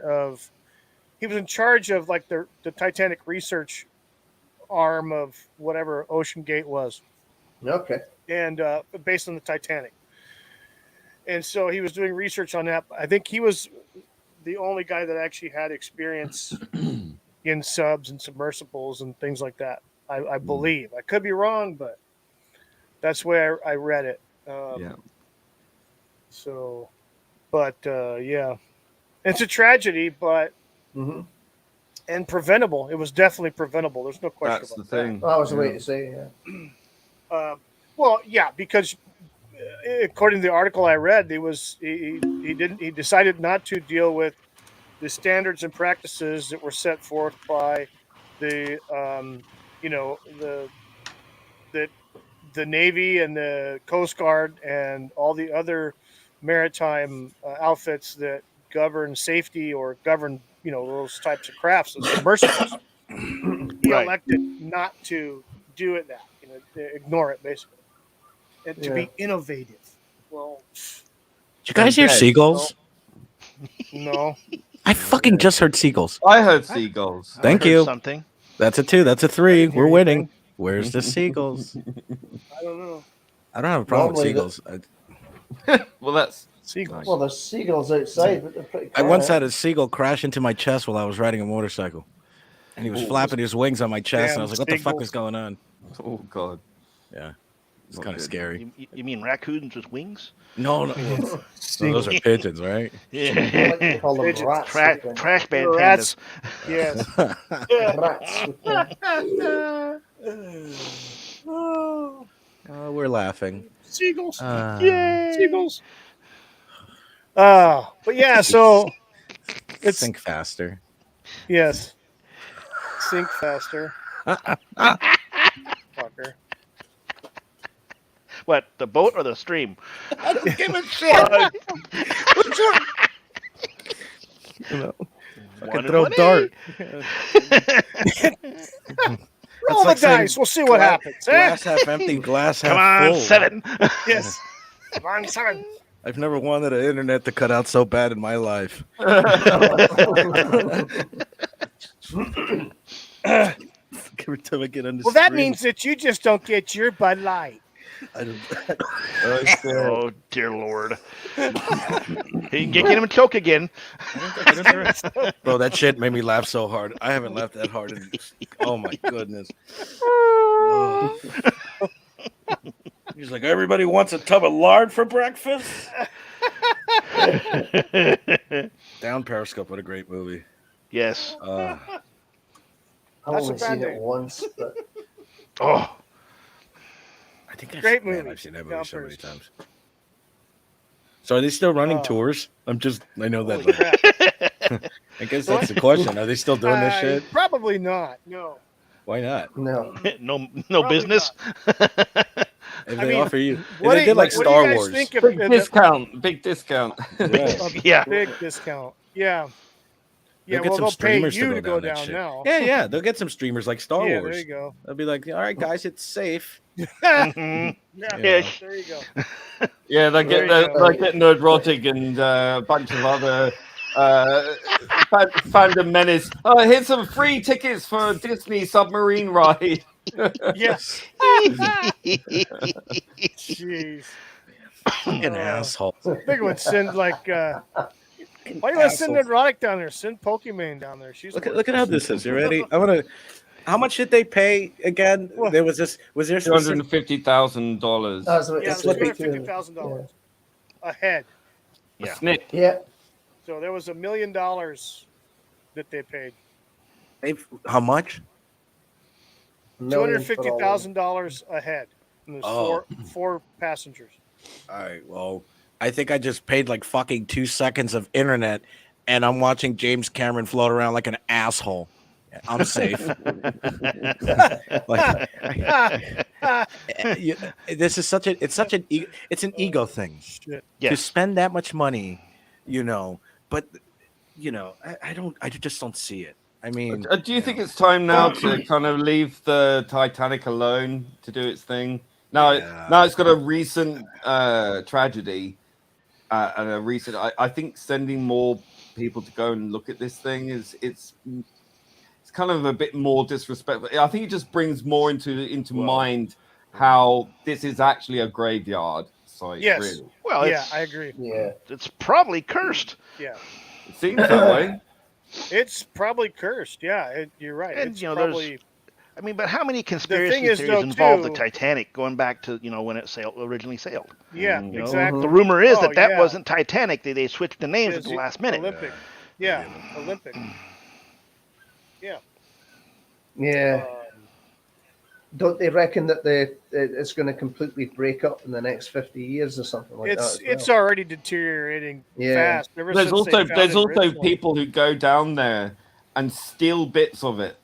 he was in charge of like the Titanic research arm of whatever Ocean Gate was. Okay. And based on the Titanic. And so he was doing research on that. I think he was the only guy that actually had experience in subs and submersibles and things like that. I believe. I could be wrong, but that's where I read it. So, but yeah, it's a tragedy, but and preventable. It was definitely preventable. There's no question That's about the thing. That was the way to say, yeah. Well, yeah, because according to the article I read, he decided not to deal with the standards and practices that were set forth by the the Navy and the Coast Guard and all the other maritime outfits that govern safety or govern those types of crafts and submersibles. he Right. elected not to do it. Ignore it basically, and to be innovative. Well, Did you guys hear dead. seagulls? no. I fucking just heard seagulls. I heard seagulls. Thank I heard you. Something. That's a 2. That's a I 3. didn't hear We're winning. anything. Where's the seagulls? I don't know. I don't have a problem with Normally seagulls. Well, that's Seagulls. Well, there's seagulls outside, but they're pretty I once quiet. had a seagull crash into my chest while I was riding a motorcycle. And he was flapping his wings on my chest, and I was like, what the fuck Damn is going on? oh god. Yeah. It's Not kind of good. scary. You mean raccoons with wings? No, no. Those are pigeons, right? I like to call them Pigeons. rats. Trash, with trash band Rats. pandas. Yes. the- Rats. With the, Oh, we're laughing. Seagulls. Uh, Seagulls. But yeah, so it's think faster. yes. Sink faster. Fucker. What, the boat or the stream? I don't give a shit. You know, fucking One throw and a dart. Roll the like saying dice. We'll see what happens. Glass half empty, glass half Come on, full. 7. Yes. Come on, 7. I've never wanted the internet to cut out so bad in my life. Every time I get on the Well, that screen, means that you just don't get your Bud Light. I don't, Oh, dear Lord. He can get him a choke again. bro, that shit made me laugh so hard. I haven't laughed that hard in, oh my goodness. He's like, everybody wants a tub of lard for breakfast. Down Periscope, what a great movie. Yes. I've That's only a bad seen it name. once, but Oh, I think Great man, movie. I've seen that movie Down so many Periscope. times. So are they still running Oh. tours? I know that. Holy crap. I guess that's the question. Are they still doing this shit? Probably not. No. Why not? no. no Probably business. If I they mean, offer you, if What they do did like what do Star you guys Wars. think of big the discount. Big discount. Yeah. Yeah. big discount? Yeah. Yeah, They'll get well, some they'll pay streamers to you go to down go that down shit. now. Yeah, they'll get some streamers like Star Yeah, Wars. there you go. They'll be like, all right, guys, it's safe. Mhm. Yeah, Yeah. there you go. Yeah, they There get you go. they get Nerdrotic and a bunch of other fandom menace. Oh, here's some free tickets for a Disney submarine ride. Yes. Jeez. Fucking asshole. Big one send like why do you want to send Nerdrotic down there? Send Pokemon down there. She's Look at how this is. You ready? I want to. How much did they pay again? What? There was this. Was there specific? $250,000. That's what yeah, it's it was like, $250,000 a head. Yeah. Snip. Yeah. So there was $1 million that they paid. How much? $250,000 a head. And there's Oh. four passengers. All right. Well, I think I just paid like fucking 2 seconds of internet, and I'm watching James Cameron float around like an asshole. I'm safe. Like, this is such an ego thing. Shit. To Yes. spend that much money, but I just don't see it. I mean, Do you think it's time now to kind of leave the Titanic alone to do its thing? Now it's got a recent tragedy and a recent. I think sending more people to go and look at this thing it's kind of a bit more disrespectful. I think it just brings more into mind how this is actually a graveyard site. Yes. Really. Well, Yeah, it's, I agree. Yeah. it's probably cursed. Yeah. It seems that way. It's probably cursed. Yeah, you're right. And, It's you know, there's- probably I mean, but how many conspiracy is, theories though, involve the too- Titanic going back to, when it originally sailed? yeah, You know, exactly. The rumor is Oh, that yeah. wasn't Titanic. They switched the names at It's the last minute. Olympic. Yeah, Olympic. Yeah. Yeah. Don't they reckon that it's going to completely break up in the next 50 years or something like that? as well? It's already deteriorating Yeah. fast. Ever There's since they also founded Richmond. people who go down there and steal bits of it.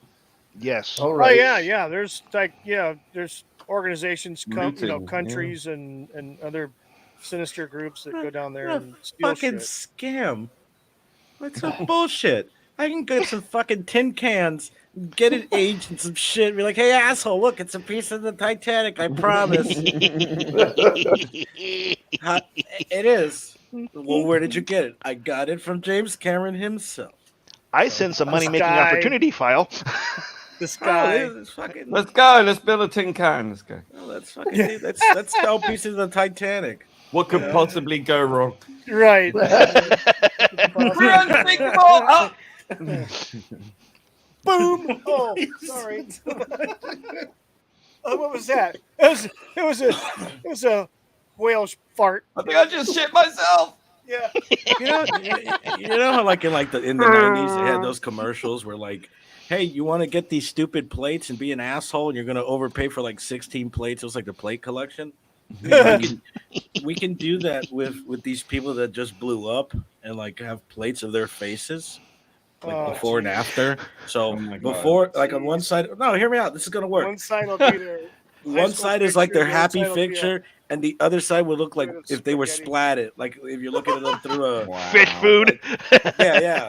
Yes. All Oh right. yeah. There's there's organizations, Looting, countries and other sinister groups that go down there What a and steal fucking shit. scam. What's up bullshit? I can get some fucking tin cans, get it aged and some shit, and be like, hey, asshole, look, it's a piece of the Titanic, I promise. It is. Well, where did you get it? I got it from James Cameron himself. I send some money-making opportunity file. This guy. It's fucking... Let's go. Let's build a tin can. Let's go. Oh, let's sell pieces of the Titanic. What could possibly go wrong? Right. Boom! Oh, sorry. Oh, what was that? It was a whale fart. I think I just shit myself. Yeah. You know how like in the 90s they had those commercials where like, hey, you want to get these stupid plates and be an asshole and you're gonna overpay for like 16 plates. It was like the plate collection. We can do that with these people that just blew up and like have plates of their faces. Like before and after. So before, like on one side, no, hear me out. This is gonna work. One side will be their one side is like their happy picture, and the other side will look like if they were splatted. Like if you're looking at them through a fish food. Yeah.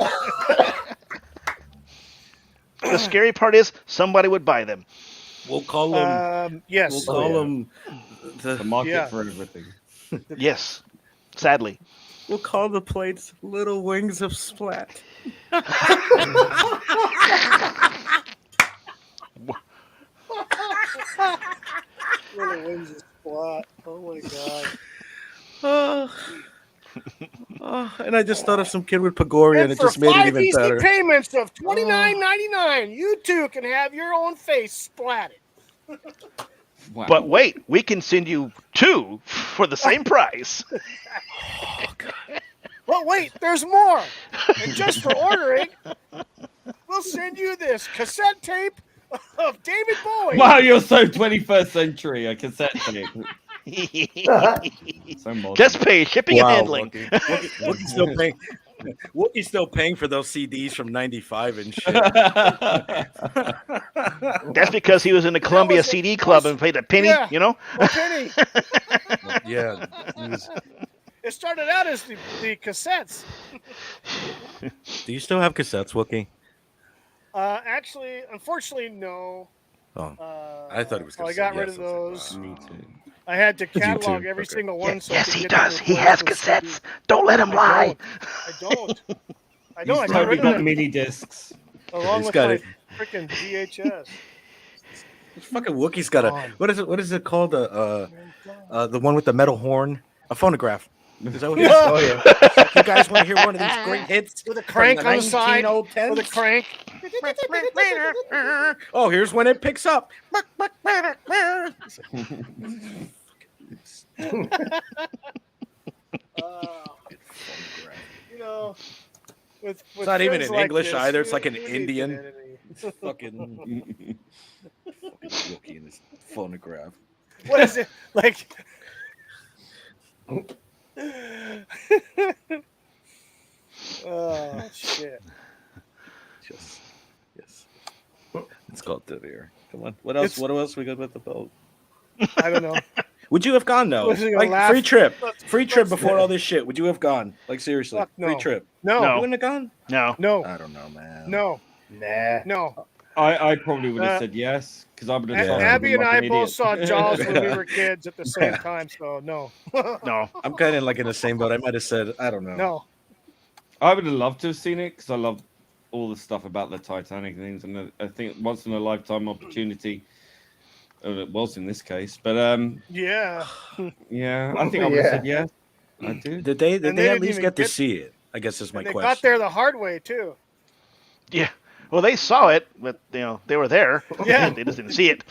The scary part is somebody would buy them. We'll call them. Yes. We'll call them the market for everything. Yes. Sadly. We'll call the plates Little Wings of Splat. Little Wings of Splat. Oh my god. And I just thought of some kid with Pagoria, and it just made it even better. For 5 easy payments of $29.99, you too can have your own face splatted. Wow. But wait, we can send you 2 for the same price. Oh, God. Well, wait, there's more. And just for ordering, we'll send you this cassette tape of David Bowie. Wow, you're so 21st century. A cassette tape. So modern. Just pay shipping and handling. Wookie's still paying for those CDs from '95 and shit. That's because he was in the Columbia CD Club and paid a penny, you know? A penny. Yeah. It started out as the cassettes. Do you still have cassettes, Wookie? Actually, unfortunately, no. Oh, I thought it was. I got rid of those. Me too. I had to catalog every single one. So yes, he does. He has cassettes. Don't let him lie. I don't. I He's got rid of them. mini discs. Along with my freaking VHS. Fucking Wookie's got a what is it called? The one with the metal horn, a phonograph. Is that what it is? Oh yeah. You guys want to hear one of these great hits with a crank on the side? With a crank. Oh, here's when it picks up. You know, with it's not even in like English this, either. It's like an you Indian. fucking Fucking Wookie and his phonograph. What is it like? Oh shit! Yes. It's called Dead Air. Come on. What else? What else we got with the boat? I don't know. Would you have gone though? Like free trip before all this shit. Would you have gone? Like seriously, no. free trip. No. You wouldn't have gone. No. I don't know, man. No. Nah. No. I probably would have said yes because I would have. Abby and I both saw Jaws when we were kids at the same time, so no. No. I'm kind of like in the same boat. I might have said I don't know. No. I would have loved to have seen it because I love all the stuff about the Titanic things, and I think once in a lifetime opportunity. It was in this case, but yeah, I think I would have said yes. I do. Did they at least get to see it? I guess is my question. They got there the hard way too. Yeah. Well, they saw it, but they were there. Yeah, they just didn't see it.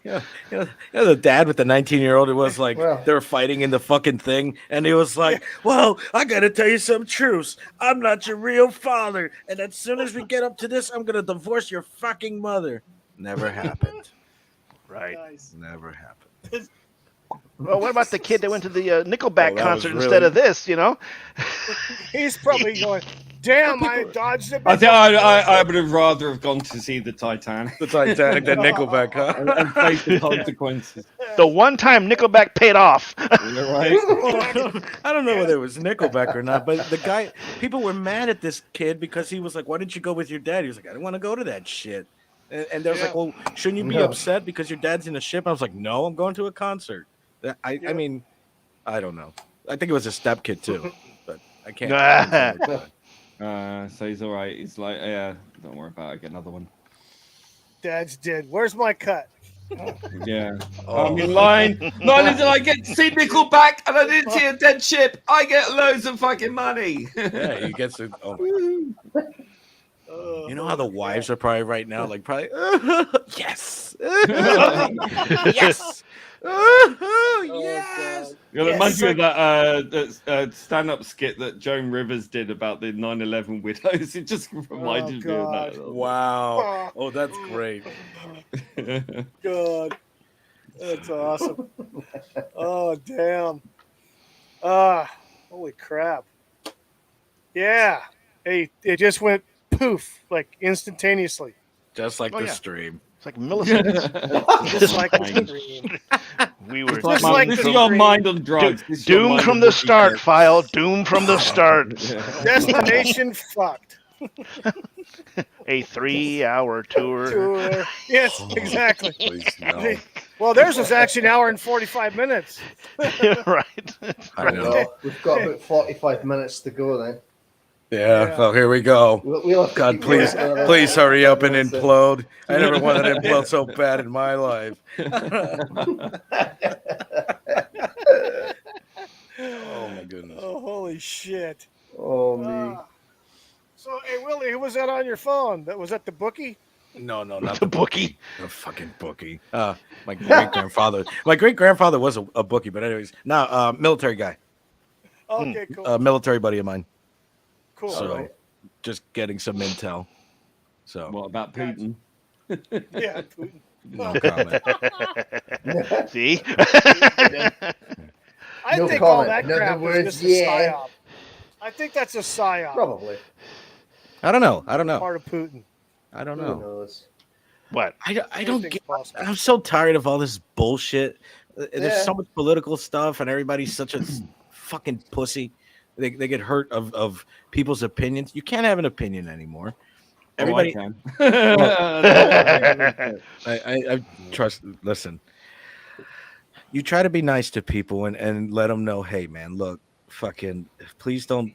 The dad with the 19-year-old, it was like they were fighting in the fucking thing, and he was like, "Well, I gotta tell you some truths. I'm not your real father, and as soon as we get up to this, I'm gonna divorce your fucking mother." Never happened. Right. Never happened. Well, what about the kid that went to the Nickelback that was concert really- instead of this? He's probably going, damn, I dodged it. I think I would have rather have gone to see the Titanic The Titanic, the Nickelback, huh? and face the consequences. The one time Nickelback paid off. You're right. I don't know whether it was Nickelback or not, but the guy, people were mad at this kid because he was like, "Why didn't you go with your dad?" He was like, "I didn't want to go to that shit." And they was like, "Well, shouldn't you be No. upset because your dad's in a ship?" I was like, "No, I'm going to a concert." I mean, I don't know. I think it was a step kid too, but I can't. So he's all right. He's like, yeah, don't worry about it. Get another one. Dad's dead. Where's my cut? Yeah. I'm in line. Not only did I get to see Nickelback and I didn't see a dead ship, I get loads of fucking money. Yeah, you get to. Oh my God. You know how the wives are probably right now, like probably yes, yes, yes. You know, reminds me of that stand-up skit that Joan Rivers did about the 9/11 widows. It just reminded me of that. Wow. Oh, that's great. God, that's awesome. Oh, damn. Holy crap. Yeah. Hey, it just went poof, like instantaneously. Just like Oh, the yeah. stream. It's like milliseconds. Just like the dream. We were Just like this the is your dream. mind on drugs. This is your doomed mind from on the what you start, get. File. Doomed from the start. Destination fucked. A 3-hour tour. Tour. Yes, exactly. Please no. Well, theirs was actually an hour and 45 minutes. Right. I know. Well, we've got about 45 minutes to go then. Yeah. Well, here we go. We'll have to God, keep please, going another please hurry up and 45 minutes. implode. I never wanted to implode so bad in my life. Oh my goodness. Oh, holy shit. Oh, me. So, hey, Willie, who was that on your phone? That was that the bookie? No, not The bookie. The fucking bookie. My great grandfather. My great grandfather was a bookie, but anyways, now military guy, Okay, cool. military buddy of mine. Cool. So, just getting some intel. So, What about Putin? Yeah, Putin. no comment. See? I No think all comment. that In other crap words, is just yeah. a psyop. I think that's a psyop. Probably. I don't know. Part of Putin. I don't Who know. knows? What? I don't Anything's get. possible. I'm so tired of all this bullshit. There's Yeah. so much political stuff, and everybody's such a fucking pussy. They get hurt of people's opinions. You can't have an opinion anymore. Everybody, Oh, I can. I trust. Listen, you try to be nice to people and let them know, hey man, look, fucking, please don't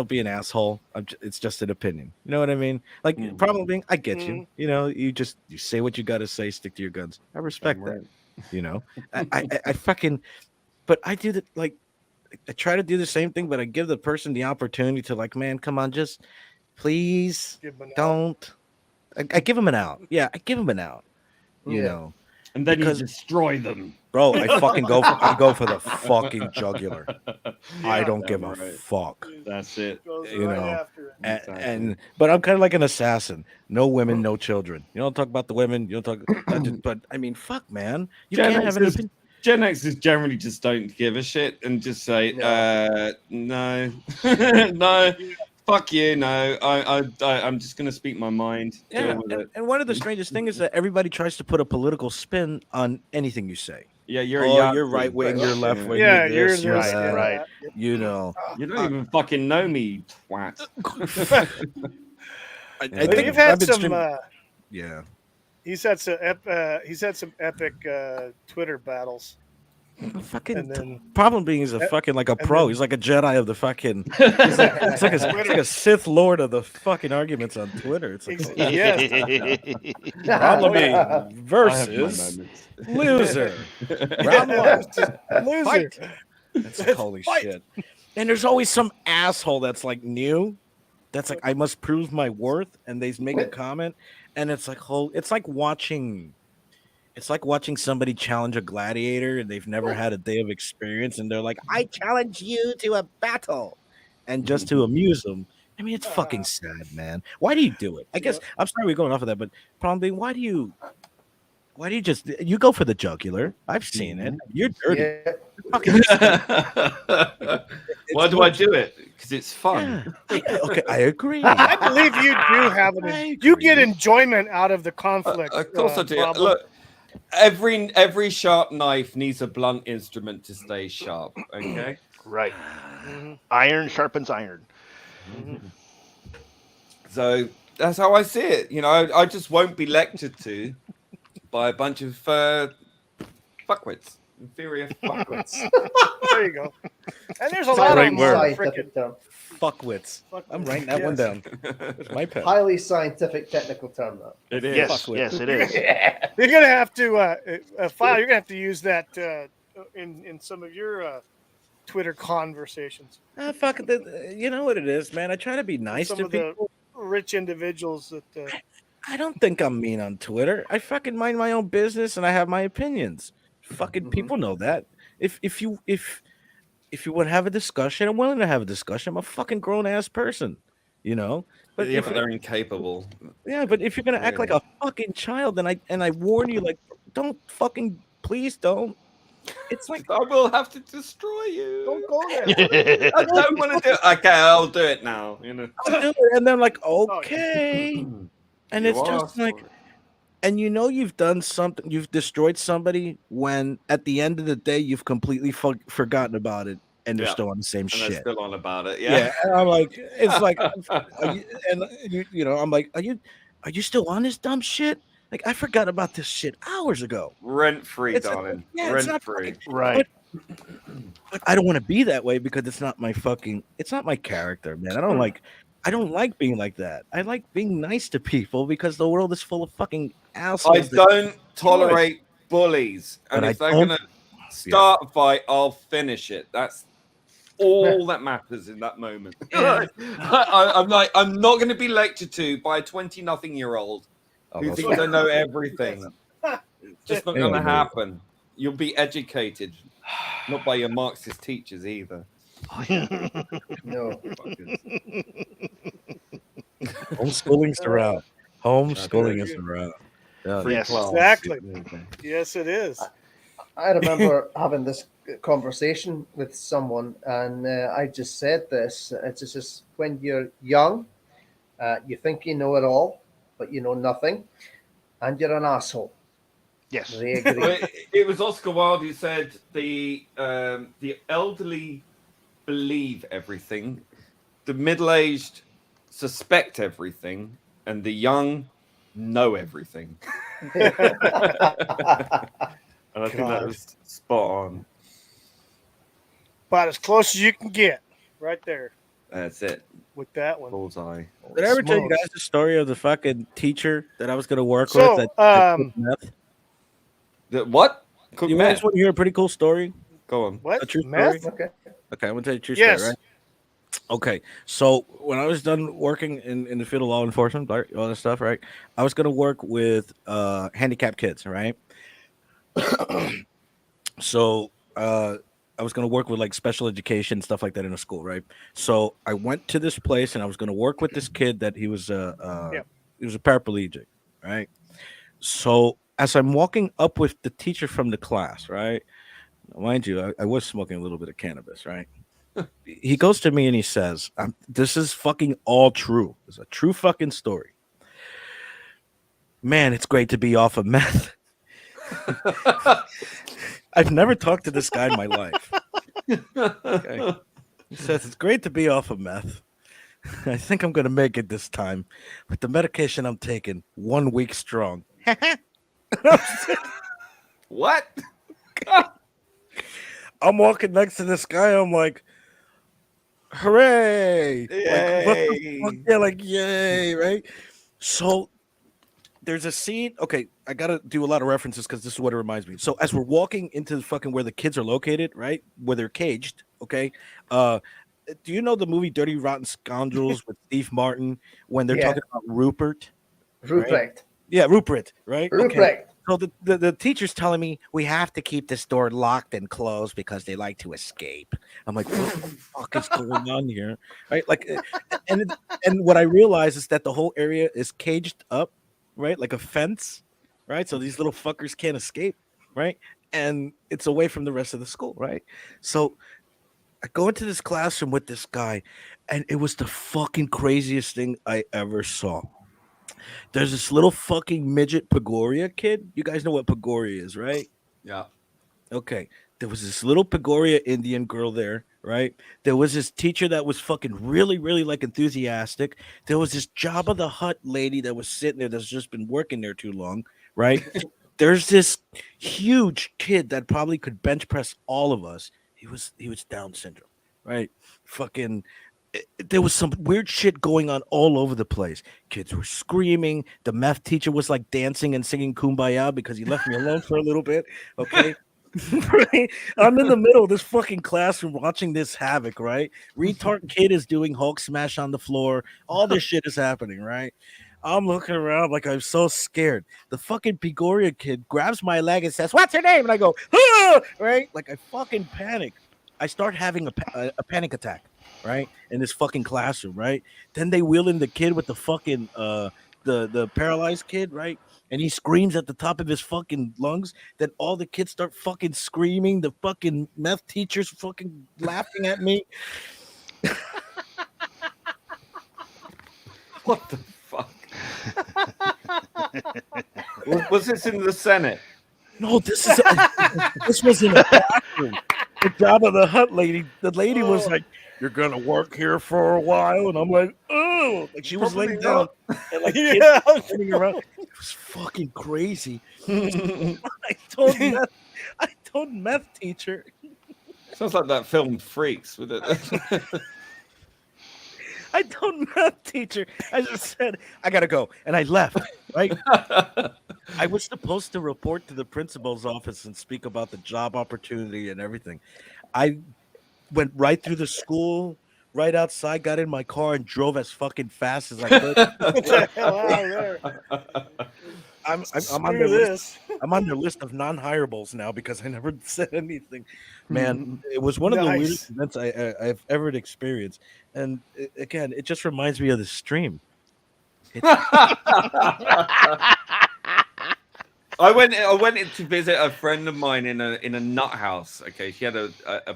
be an asshole. It's just an opinion. You know what I mean? Like, problem being, I get you. You know, you say what you got to say. Stick to your guns. I respect that. You know, I fucking, but I do that. Like, I try to do the same thing, but I give the person the opportunity to, like, man, come on, just please Give him an out. don't. I give him an out. Yeah, I give him an out. You Yeah. know, And then Because- you destroy them. bro, I fucking go. I go for the fucking jugular. I don't give a right. fuck. That's it. Goes You right know, after it. And but I'm kind of like an assassin. No women, no children. You don't talk about the women. You don't talk. But I mean, fuck, man. You Gen can't have an Xers, opinion. Gen Xers generally just don't give a shit and just say, No. no, no, fuck you, no. I'm just gonna speak my mind. Yeah, Deal with it. and one of the strangest things is that everybody tries to put a political spin on anything you say. Yeah, you're You're right wing, you're left wing. Yeah, you're you're this, you're this, that. right. You know, You don't even fucking know me, twat. I But think you've had I've been some. streaming- yeah. He's had some epic Twitter battles. Fucking And then problem being he's a fucking like a pro. then- He's like a Jedi of the fucking. It's like a Sith Lord of the fucking arguments on Twitter. It's like yes, problem Oh, yeah. being I have my versus moments. loser. Round one. loser. Fight. It's like, holy Fight. shit. And there's always some asshole that's like new. That's like, I must prove my worth, and they make a comment, and it's like it's like watching somebody challenge a gladiator, and they've never had a day of experience, and they're like, I challenge you to a battle, and just to amuse them. I mean, it's fucking sad, man. Why do you do it? I guess I'm sorry we're going off of that, but problem being, why do you Why do you go for the jugular? I've seen it. You're dirty. Yeah. Why do I do it? Because it's fun. Yeah. Okay, I agree. I believe you do have you get enjoyment out of the conflict. Of course I do. Pablo. Look, every sharp knife needs a blunt instrument to stay sharp. Okay. Right. Iron sharpens iron. So that's how I see it. You know, I just won't be lectured to by a bunch of fuckwits, inferior fuckwits. There you go. And there's a lot of scientific term. Fuckwits. I'm writing that one down. It's my pen. Highly scientific technical term, though. It is. Yes, it is. You're gonna have to file. You're gonna have to use that in some of your Twitter conversations. Fuck it. You know what it is, man. I try to be nice Some to of people. the rich individuals that. I don't think I'm mean on Twitter. I fucking mind my own business and I have my opinions. Fucking people know that. If you want to have a discussion, I'm willing to have a discussion. I'm a fucking grown ass person, you know. But Yeah, but they're incapable. Yeah, but if you're gonna act like a fucking child, then I warn you, like, please don't. It's like I will have to destroy you. Don't go there. I don't want to do it. Okay, I'll do it now. You know. I'll do it. And then like, okay. And it's just like, and you know you've done something, you've destroyed somebody when at the end of the day you've completely forgotten about it, and they're still on the same and shit. they're still on about it. Yeah, and I'm like, it's like, you know, I'm like, are you still on this dumb shit? Like, I forgot about this shit hours ago. Rent free, darling. Rent free. Right. But I don't want to be that way because it's not my character, man. I don't like being like that. I like being nice to people because the world is full of fucking assholes. I don't tolerate bullies. And But if they're going to start a fight, I'll finish it. That's all that matters in that moment. I'm like, I'm not going to be lectured to by a 20-nothing-year-old who thinks I know everything. It's just not going to happen. You'll be educated, not by your Marxist teachers either. No. Homeschooling's around. Homeschooling is around. Yes, exactly. Yes, it is. I remember having this conversation with someone, and I just said this. It's just when you're young, you think you know it all, but you know nothing, and you're an asshole. Yes. They agree. It was Oscar Wilde who said the elderly believe everything, the middle-aged suspect everything, and the young know everything. And I think that was spot on. About as close as you can get, right there. That's it. With that one. Bullseye. Did I ever tell you guys the story of the fucking teacher that I was going to work So, with? That cooked meth? What? You guys want to hear a pretty cool story? Go on. What? A true Meth? story? Okay, I'm going to tell you a true Yes. story, right? Okay, so when I was done working in the field of law enforcement, all that stuff, right? I was going to work with handicapped kids, right? So I was going to work with like special education, stuff like that in a school, right? So I went to this place and I was going to work with this kid that he was a paraplegic, right? So as I'm walking up with the teacher from the class, right? Mind you, I was smoking a little bit of cannabis, right? He goes to me and he says, this is fucking all true. It's a true fucking story. Man, it's great to be off of meth. I've never talked to this guy in my life. Okay. He says, it's great to be off of meth. I think I'm going to make it this time. With the medication I'm taking, 1 week strong. What? I'm walking next to this guy. I'm like, hooray! Yay. Like, what the fuck? Yeah, like yay, right? So there's a scene. Okay, I gotta do a lot of references because this is what it reminds me. So as we're walking into the fucking where the kids are located, right, where they're caged. Okay, do you know the movie Dirty Rotten Scoundrels with Steve Martin when they're talking about Rupert? Ruprecht. Right? Yeah, Rupert. Right. Ruprecht. Okay. So the teacher's telling me we have to keep this door locked and closed because they like to escape. I'm like, what the fuck is going on here? Right? Like, and what I realize is that the whole area is caged up, right? Like a fence, right? So these little fuckers can't escape, right? And it's away from the rest of the school, right? So I go into this classroom with this guy, and it was the fucking craziest thing I ever saw. There's this little fucking midget Pagoria kid. You guys know what Pagoria is, right? Yeah. Okay. There was this little Pagoria Indian girl there, right? There was this teacher that was fucking really, really like enthusiastic. There was this Jabba the Hutt lady that was sitting there that's just been working there too long, right? There's this huge kid that probably could bench press all of us. He was Down syndrome, right? Fucking there was some weird shit going on all over the place. Kids were screaming. The math teacher was like dancing and singing Kumbaya because he left me alone for a little bit. Okay. Right? I'm in the middle of this fucking classroom watching this havoc, right? Retard kid is doing Hulk smash on the floor. All this shit is happening, right? I'm looking around like I'm so scared. The fucking Pegoria kid grabs my leg and says, "What's your name?" And I go, "Ah!" Right? Like I fucking panic. I start having a panic attack, right? In this fucking classroom, right? Then they wheel in the kid with the fucking the paralyzed kid, right? And he screams at the top of his fucking lungs. Then all the kids start fucking screaming. The fucking meth teacher's fucking laughing at me. What the fuck? Was this in the Senate? No, this was in a bathroom. The Jabba the Hutt lady. The lady was like, "You're gonna work here for a while," and I'm like, "Oh!" Like she was laying down and like running around. It was fucking crazy. I told meth teacher. Sounds like that film Freaks with it. I told math teacher. I just said I gotta go, and I left. Right. I was supposed to report to the principal's office and speak about the job opportunity and everything. I went right through the school, right outside, got in my car, and drove as fucking fast as I could. I'm on their list. I'm on their list of non-hirables now because I never said anything. Man, it was one of the weirdest events I've ever experienced. And again, it just reminds me of the stream. I went in to visit a friend of mine in a nut house. Okay, she had a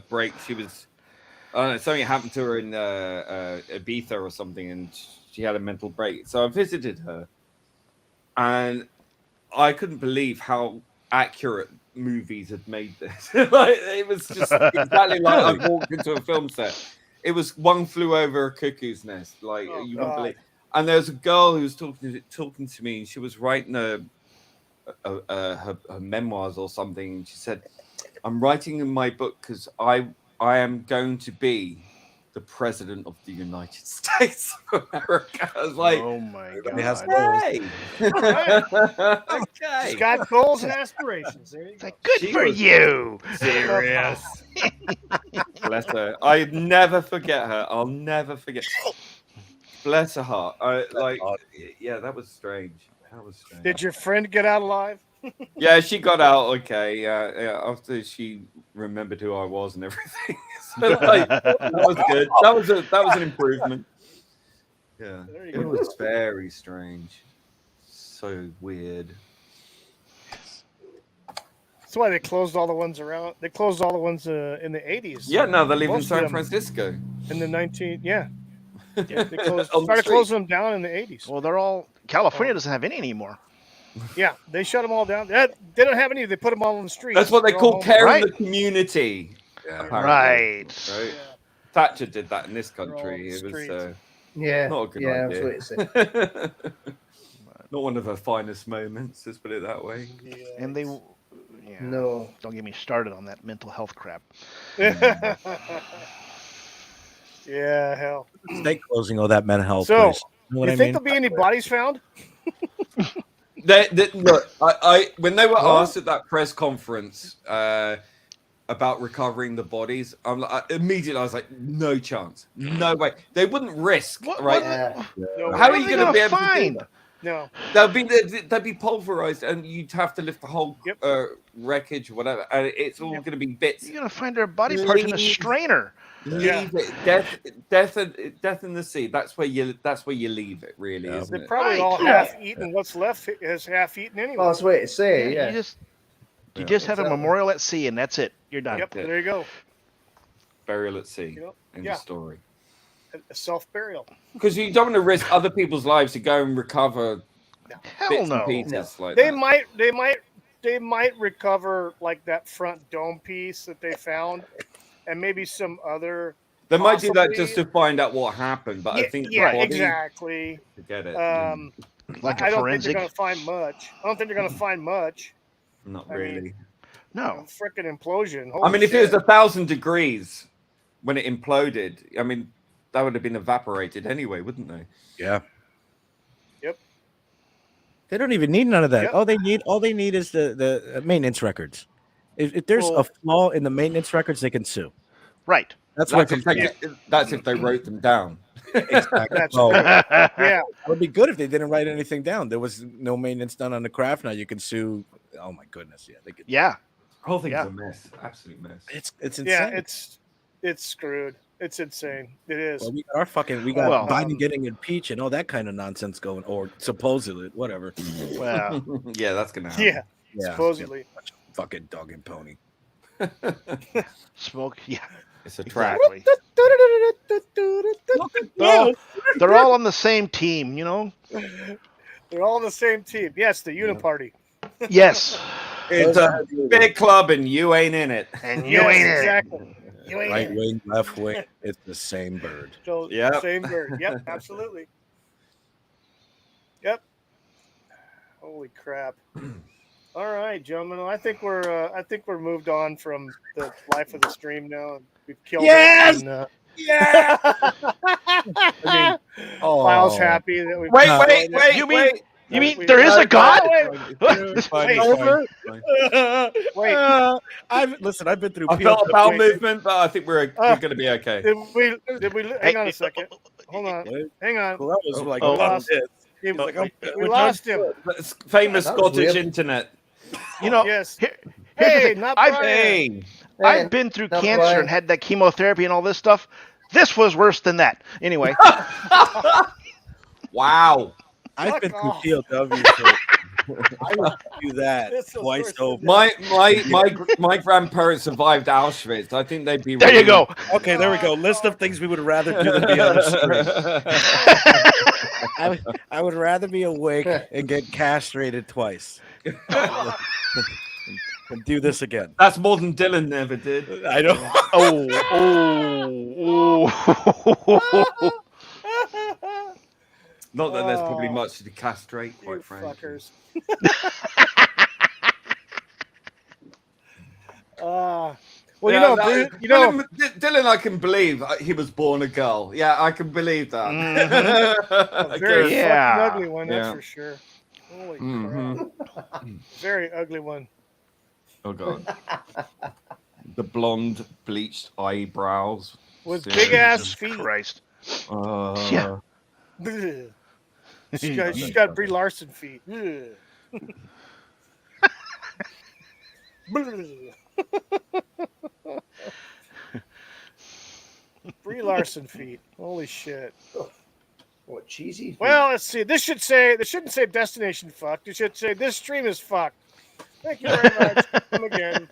break. She was, I don't know, something happened to her in Ibiza or something, and she had a mental break. So I visited her, and I couldn't believe how accurate movies had made this. Like, it was just exactly like I walked into a film set. It was One Flew Over a Cuckoo's Nest. Like you wouldn't believe. And there was a girl who was talking to me, and she was writing her memoirs or something. And she said, "I'm writing in my book because I am going to be the president of the United States of America." I was like, "Oh my god!" Okay. Okay. She's got goals and aspirations. There you go. Like, good for you. Serious. Bless her. I never forget her. I'll never forget. Bless her heart. Yeah, that was strange. Did your friend get out alive? Yeah, she got out okay. Yeah, after she remembered who I was and everything. So, like, that was good. That was an improvement. Yeah, it was very strange. So weird. That's why they closed all the ones around. They closed all the ones in the 80s. Yeah, no, they live in San Francisco. In the 19, yeah. They started closing them down in the 80s. Well, they're all California doesn't have any anymore. Yeah, they shut them all down. They don't have any. They put them all on the street. That's what they call caring the community. Yeah, right. Yeah. Thatcher did that in this country. It was not a good idea. Not one of her finest moments. Let's put it that way. Yeah, and they. Yeah, no, don't get me started on that mental health crap. Yeah, hell. Stay closing all that mental health. So, you think there'll be any bodies found? Look, I when they were asked at that press conference about recovering the bodies, immediately I was like, no chance, no way. They wouldn't risk, right? How are you going to be able to do that? No, they'd be pulverized, and you'd have to lift the whole wreckage or whatever, and it's all going to be bits. You're going to find their body parts in a strainer. Leave it. Death in the sea. That's where you leave it. Really, isn't They're it? probably all half eaten. What's left is half eaten anyway. Oh, that's the way to say. Yeah. You just have a memorial at sea, and that's it. You're done. Yep. There you go. Burial at sea. End of story. A self-burial. Because you don't want to risk other people's lives to go and recover. Hell no. Like they might recover like that front dome piece that they found, and maybe some other. They might do that just to find out what happened, but I think exactly. Forget it. Like a I don't forensic. think they're going to find much. I don't think they're going to find much. Not really. No. Freaking implosion. I mean, if it was 1,000 degrees when it imploded, I mean, that would have been evaporated anyway, wouldn't they? Yeah. Yep. They don't even need none of that. Yep. All they need is the maintenance records. If there's a flaw in the maintenance records, they can sue. Right. That's if they wrote them down. Exactly. Yeah. It would be good if they didn't write anything down. There was no maintenance done on the craft. Now you can sue. Oh my goodness. Yeah. They could. Yeah. The whole thing's a mess. Absolute mess. It's insane. Yeah. It's screwed. It's insane. It is. Well, we got Biden getting impeached and all that kind of nonsense going, or supposedly, whatever. Well, yeah, that's gonna happen. Yeah. Supposedly. Fucking dog and pony. Smoke. Yeah. It's a trap. They're all on the same team, you know? They're all on the same team. Yes, the Uniparty. Yes. It's a big club and you ain't in it. And you ain't exactly. You ain't Right in it. wing, left wing. It's the same bird. So, same bird. Yep, absolutely. Yep. Holy crap. All right, gentlemen. I think we're moved on from the life of the stream now. We've killed it. And, Yeah. I mean, Kyle's happy that we. Wait. You mean there is a God? I've been through. I felt a bowel movement, but I think we're going to be okay. Did we? Hang on a second. Hold on. Hang on. Well, that was like we lost, we lost him. Famous Scottish internet. You know, Yes. here's the Hey, thing. not Hey. I've been through cancer and had that chemotherapy and all this stuff. This was worse than that. Anyway. Wow. I've been through POW. So I would do that twice over. My grandparents survived Auschwitz. I think they'd be. There you go. Okay, there we go. List of things we would rather do than be on the stream. I would rather be awake and get castrated twice. And do this again. That's more than Dylan never did. I know. Not that there's probably much to castrate, quite frankly. Fuckers. Dylan, I can believe he was born a girl. Yeah, I can believe that. A very fucking ugly one, that's for sure. Holy crap. Very ugly one. Oh, God. The blonde, bleached eyebrows. With big-ass feet. Christ. Yeah. She's got Brie Larson feet. Brie Larson feet. Holy shit. What, cheesy feet? Well, let's see. This shouldn't say destination fucked. It should say this stream is fucked. Thank you very much. Come again.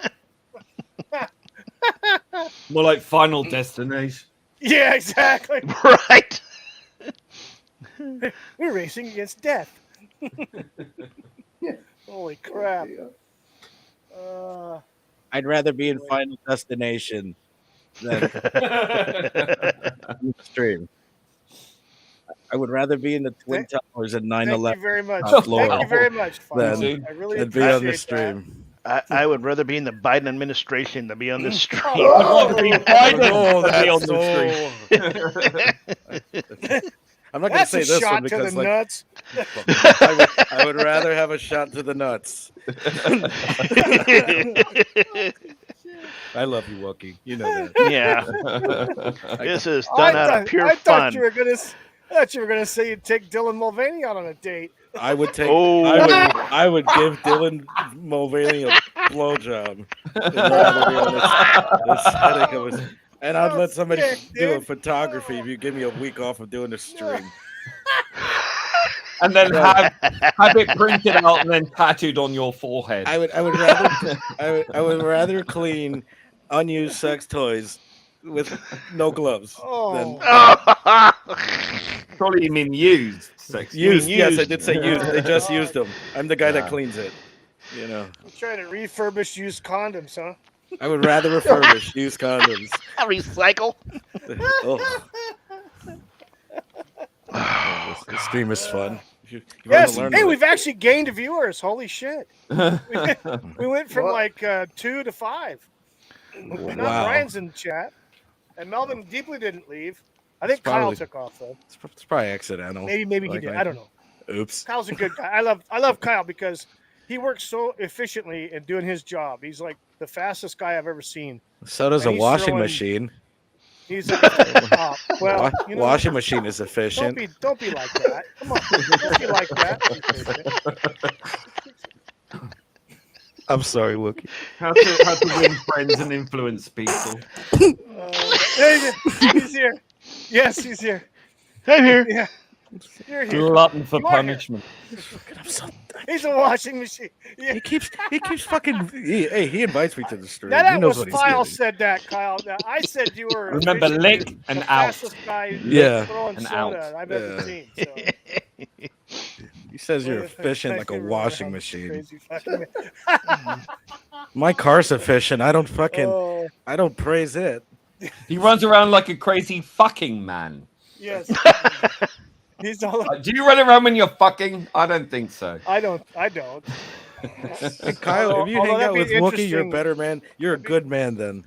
More like Final Destination. Yeah, exactly. Right. We're racing against death. Holy crap. I'd rather be in Final Destination than stream. I would rather be in the Twin Towers at 9/11. Thank you very much. Thank Thank you very much. Than, I really than be on the appreciate stream. I would rather be in the Biden administration than be on this stream. I'm not going to say this one because, like, nuts. I would rather have a shot to the nuts. I love you, Wookie. You know that. Yeah. This is done out of pure fun. I thought you were gonna say you'd take Dylan Mulvaney out on a date. I would take. I would give Dylan Mulvaney a blowjob. And I'd let somebody sick, do a dude. photography if you give me a week off of doing the stream. And then have it printed out and then tattooed on your forehead. I would rather clean unused sex toys with no gloves. Oh, Probably you mean used sex. Used, mean yes, I used? did say used. They just God. used them. I'm the guy that Yeah. cleans it. You know, I'm trying to refurbish used condoms, huh? I would rather refurbish used condoms. Recycle. This stream is fun. You Yes. learn Hey, it. we've actually gained viewers. Holy shit. We went from What? like 2 to 5. Now Wow. Brian's in the chat, and Melvin deeply didn't leave. I think It's probably- Kyle took off though. It's probably accidental. Maybe he Like, did. I don't know. Oops. Kyle's a good guy. I love Kyle because he works so efficiently in doing his job. He's like the fastest guy I've ever seen. So does And a he's washing throwing- machine. He's at the top. Well, you know, Washing machine is efficient. don't be like that. Come on, don't be like that. I'm sorry, Wookie. How to win friends and influence people. He's here. Yes, he's here. I'm here. Yeah, you're here. Glutton for You are here. punishment. He's a washing machine. Yeah. He keeps fucking. He invites me to the stream. Now he that knows was what he's Kyle getting. said that, Kyle. Now, I said you were Remember, officially lick and the out. fastest guy Yeah. throwing And soda. out. I've ever seen. So. He says you're Well, efficient like a thank you, washing Ron. machine. Crazy fucking My car's efficient. I don't Oh, I don't praise it. He runs around like a crazy fucking man. yes. He's all. Do you run around when you're fucking? I don't think so. I don't. Hey, Kyle, if you Although hang out that'd with be Wookie, you're a interesting. better man. You're a good man then.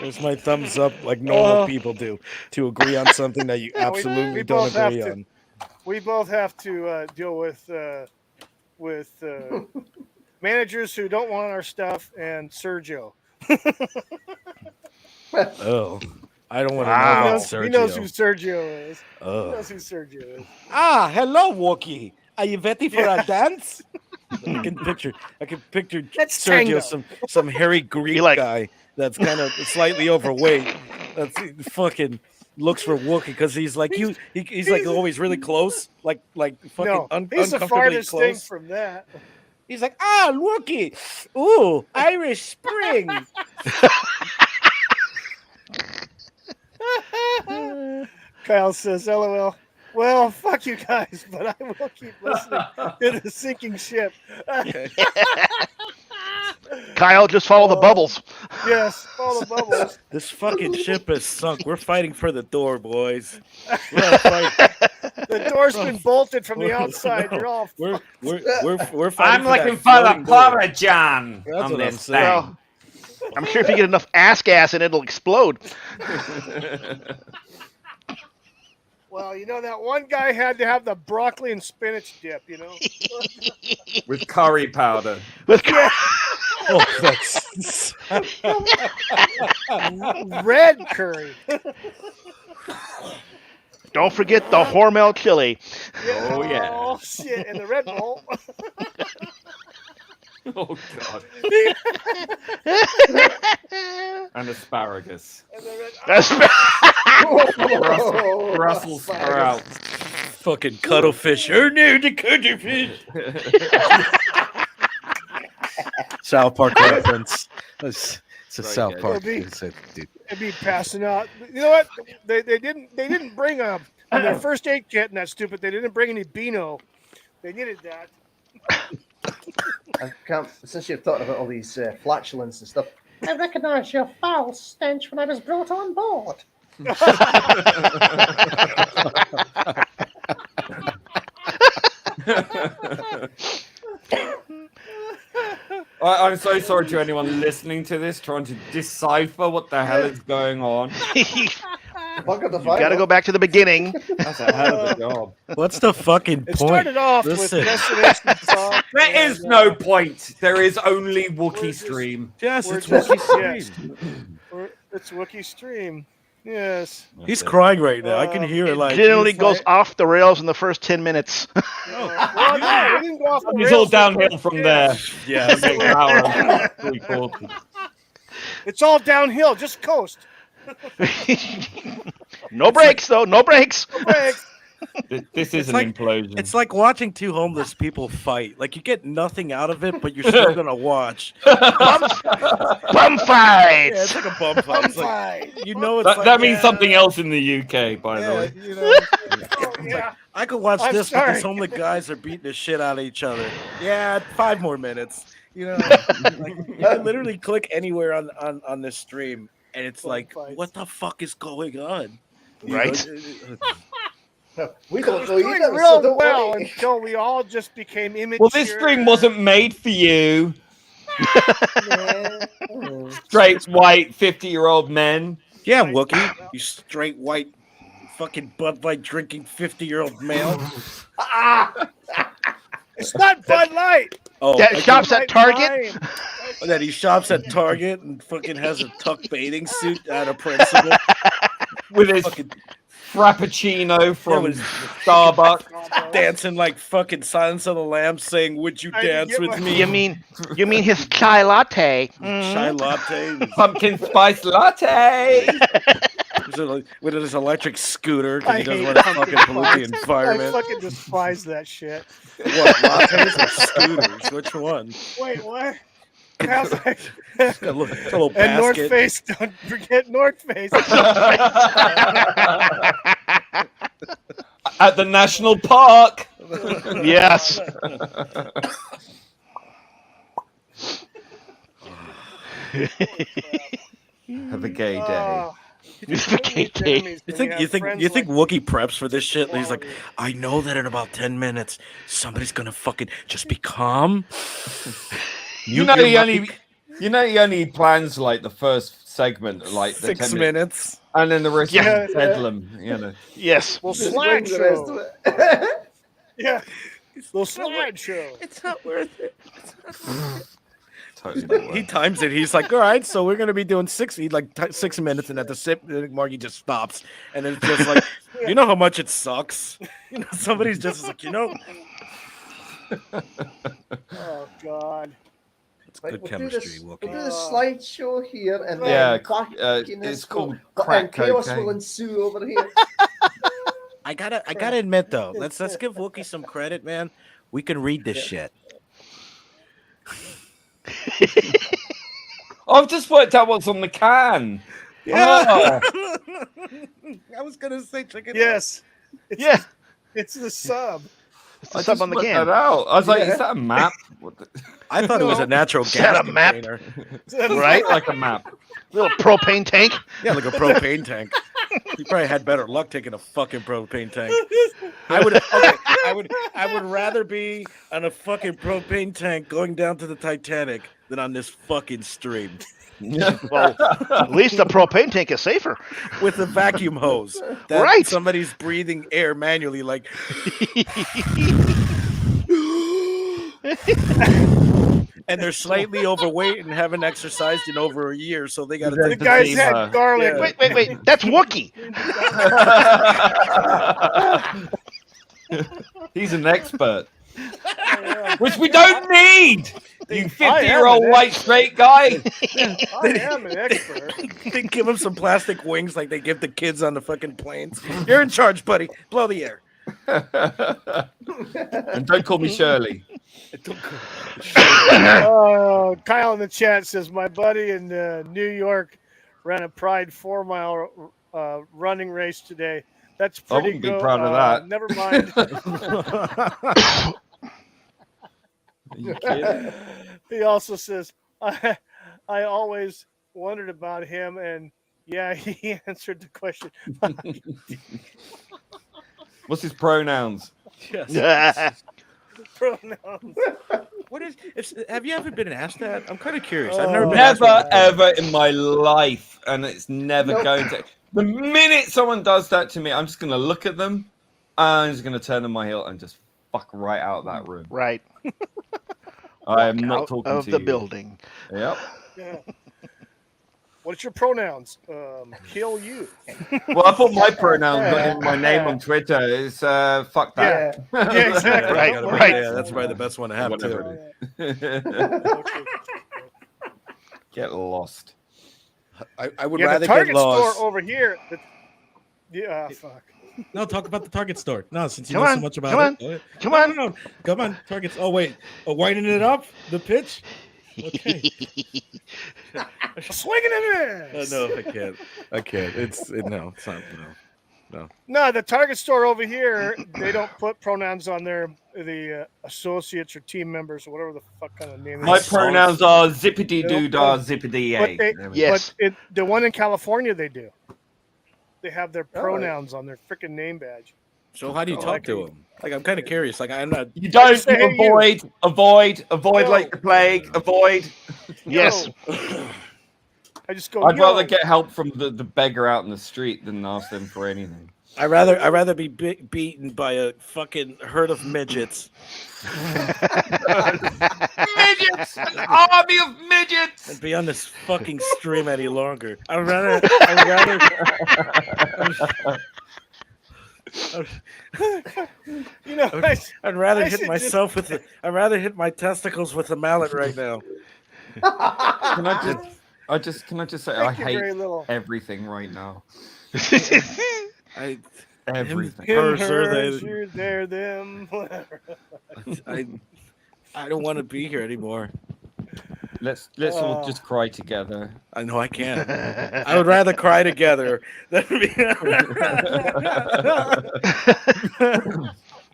There's my thumbs up like normal people do to agree on something that you Yeah, absolutely we don't both have agree to. on. We both have to deal with managers who don't want our stuff and Sergio. Oh, I don't want to Wow. know He about knows, he knows who Sergio. Sergio is. He Oh. knows who Sergio is. Ah, hello, Wookie. Are you ready for a dance? I can picture Let's Sergio, tango. some hairy Greek like- guy that's kind of slightly overweight. That's fucking looks for Wookie because he's like he's like always really close, like fucking No, he's the uncomfortably farthest thing close. from that. He's like, ah, Wookie, ooh, Irish Spring. Kyle says, "LOL." Well, fuck you guys, but I will keep listening to the sinking ship. Kyle, just follow the bubbles. Yes, all the bubbles. This fucking ship is sunk. We're fighting for the door, boys. We're all fighting. The door's been bolted from the outside. No, You're all. We're fighting. I'm for looking that for the floating door. Parmesan That's on what I'm this saying. thing. Well, I'm sure if you get enough ass gas and it'll explode. Well, you know that one guy had to have the broccoli and spinach dip. You know. With curry powder. Oh, that's Red curry. Don't forget the Hormel chili. Oh, yeah. Oh shit! And the Red Bull. Oh, God. And asparagus. And the red, That's Brussels sprouts. fucking cuttlefish. Oh no, the cuttlefish. South Park reference. It's a Very South good. Park. It'll be- It's a- dude. It'd be passing out. You know what? They didn't bring in their first aid kit and that stupid. They didn't bring any Beano. They needed that. I can't, since you're talking about all these flatulence and stuff, I recognise your foul stench when I was brought on board. I'm so sorry to anyone listening to this, trying to decipher what the hell is going on. Fuck up the You got to final. go back to the beginning. That's a hell of a job. What's the fucking It point? started off Listen. with Destination Talk. There is and, no point. There is only We're Wookiee just- stream. Yes, we're it's just- Wookie's yes. stream. It's Wookiee Stream. Yes. He's crying right now. I can hear it. Like Generally he's goes like- off the rails in the first 10 minutes. Well, no, we didn't go off the It's all rails. downhill from there. Yeah, The next hour and 3/4. It's all downhill. Just coast. No brakes, though. No brakes. No brakes. This is like- an implosion. It's like watching two homeless people fight. Like you get nothing out of it, but you're still gonna watch. Bum fights. Yeah, it's like a bum fight. It's like, you know, it's that, like, that means something else in the UK, by the way. You know, it's like, I could watch I'm this, but sorry. these homeless guys are beating the shit out of each other. Yeah, 5 more minutes. You know, like, you can literally click anywhere on this stream, and it's Bum like, fights. what the fuck is going on? You Right. know, We It don't was know doing either. real So don't well worry. until we all just became immature. Well, this stream wasn't made for you. Yeah. Oh. Straight white 50-year-old men. yeah, Wookie, you straight white, fucking Bud Light drinking 50-year-old male. It's not Bud Light. Oh, That shops at Target. Mine. that he shops at Target and fucking has a tuck bathing suit out of principle. With his Fucking frappuccino from with his Starbucks. dancing like fucking Silence of the Lambs, saying, "Would you I didn't dance get with my- me?" You mean his chai latte? Chai latte Pumpkin spice latte. with his electric scooter I because he doesn't hate want to pumpkin fucking pollute the spice. I environment. fucking despise that shit. What, lattes or scooters? Which one? Wait, what? Sounds like- It's got a little and North basket. Face, don't forget North Face. At the national park. Yes. Have a gay day. Oh, It's the gay day. You think Wookie preps for this shit? And he's like, I know that in about 10 minutes somebody's gonna fucking just be calm. You know Mute he your only mic. he only plans like the first segment, like the 6 10 minutes. and then the rest Yeah. is bedlam. You know. Yes. Well, Just bring the rest of slideshow. it. Yeah. Little slideshow. It's not worth it. Totally. He times it. He's like, all right, so we're gonna be doing 6 minutes, and at the sip, Margie just stops, and then it's just like, you know how much it sucks. You know, somebody's just like, you know, Oh God. it's Right, good we'll chemistry. do this, Wookie. we'll do the slideshow here, and then Yeah, back in it's this called and crack chaos cocaine. will ensue over here. I gotta admit though, let's give Wookie some credit, man. We can read this shit. I've just worked out what's on the can. Yeah. I was gonna say, check it Yes. It's, Yeah. It's the sub. It's I the sub just on the worked can. that out. I was like, Yeah. is that a map? What the... I thought it was a natural Is that gas a map? container. Right? like a map. Little propane tank. Yeah, like a propane tank. You probably had better luck taking a fucking propane tank. I would rather be on a fucking propane tank going down to the Titanic than on this fucking stream Well, at least the propane tank is safer. with a vacuum hose. That Right. Somebody's breathing air manually, like. And they're slightly overweight and haven't exercised in over a year, so they got to The take The guy's Team, had garlic. yeah. Wait. That's Wookie. He's an expert. Which we don't need. You I am 50-year-old an white straight guy. I am an expert. They give him some plastic wings like they give the kids on the fucking planes. You're in charge, buddy. Blow the air. And don't call me Shirley. Oh, Kyle in the chat says my buddy in New York ran a Pride 4-mile running race today. That's I pretty wouldn't be good. proud of that. Never mind. Are you kidding? He also says I always wondered about him, and yeah, he answered the question. What's his pronouns? Yes. Pronouns. What is? Have you ever been asked that? I'm kind of curious. Oh. I've never been asked Never, that. ever in my life, and it's never Nope. going to. The minute someone does that to me, I'm just going to look at them, and I'm just going to turn on my heel and just fuck right out of that room. Right. I am not Out talking of to the you. building. Yep. Yeah. What's your pronouns? Kill you. Well, I put my pronouns in my name on Twitter. It's fuck that. Yeah, exactly. Right, Gotta be- right. Yeah, that's probably the best one to have Whatever too. it is. Get lost. I would Yeah, rather the Target get lost. store over here. Yeah, fuck. No, talk about the Target store. No, since you Come know on, so much about come on, it. come No, on. no, no. Come on, Targets. Oh, wait. Winding it up? The pitch? Okay. Swinging and miss. No, I can't. It's not. No. No, the Target store over here, they don't put pronouns on the associates or team members or whatever the fuck kind of name. My it is. pronouns are zippity doo dah, But zippity they, a. Yes. but the one in California, they do. They have their Oh. pronouns on their freaking name badge. So how do you talk to him? Like, I'm kind of curious. Like, I'm not. You don't. Say You you. avoid No. like the plague. Avoid. Yes. Yo. I just go. I'd Yo. rather get help from the beggar out in the street than ask them for anything. I rather be beaten by a fucking herd of midgets Midgets, an army of midgets. and be on this fucking stream any longer. I'd rather You know, I'd rather I hit should myself with the. I'd rather hit my testicles with a mallet right now. Can I just say I thank you very hate little. everything right now. I Everything. Him, Hers, her, they- she, there, them, whatever. I don't want to be here anymore. Let's all just cry together. I know I can't. I would rather cry together than be.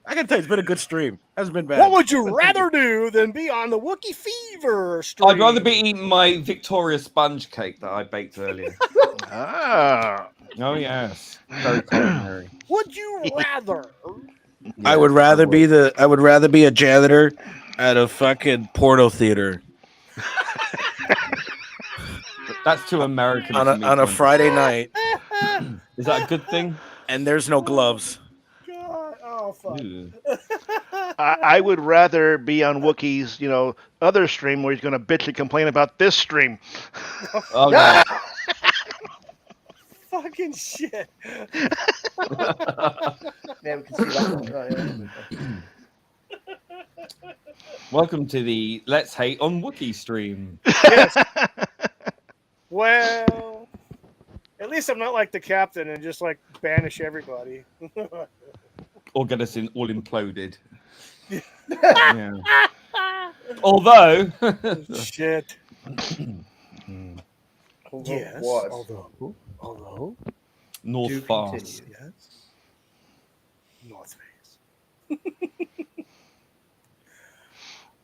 I can tell you, it's been a good stream. Hasn't been bad. What would you rather do than be on the Wookiee Fever stream? I'd rather be eating my Victoria sponge cake that I baked earlier. Ah. Oh yes, very culinary. Would you rather? I would rather be a janitor at a fucking porno theater That's too American on for me a to Friday night, understand. Is that a good thing? and there's no gloves. God, oh fuck. Ew. I would rather be on Wookiee's, other stream where he's going to bitch and complain about this stream. Oh no. Fucking shit. Yeah, we can see that. Oh, yeah. Welcome to the Let's Hate on Wookiee stream. Yes. Well, at least I'm not like the captain and just like banish everybody. Or get us all imploded. Yeah. Although Shit. Yes. What? Although. North Do Fast. continue. Yes. North Face.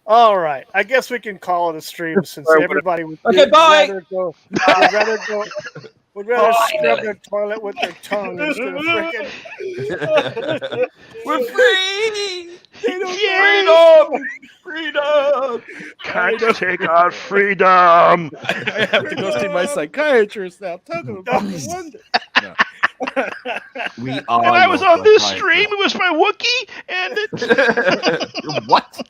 All right. I guess we can call it a stream since everybody would Okay, bye. would rather Bye. scrub their toilet with their tongue instead of freaking. We're free! Freedom! Can't take our freedom. I have to go see my psychiatrist now. Talking about the wonder. We are. And I was your on this psychiatrist. stream. It was my Wookiee, and it. What?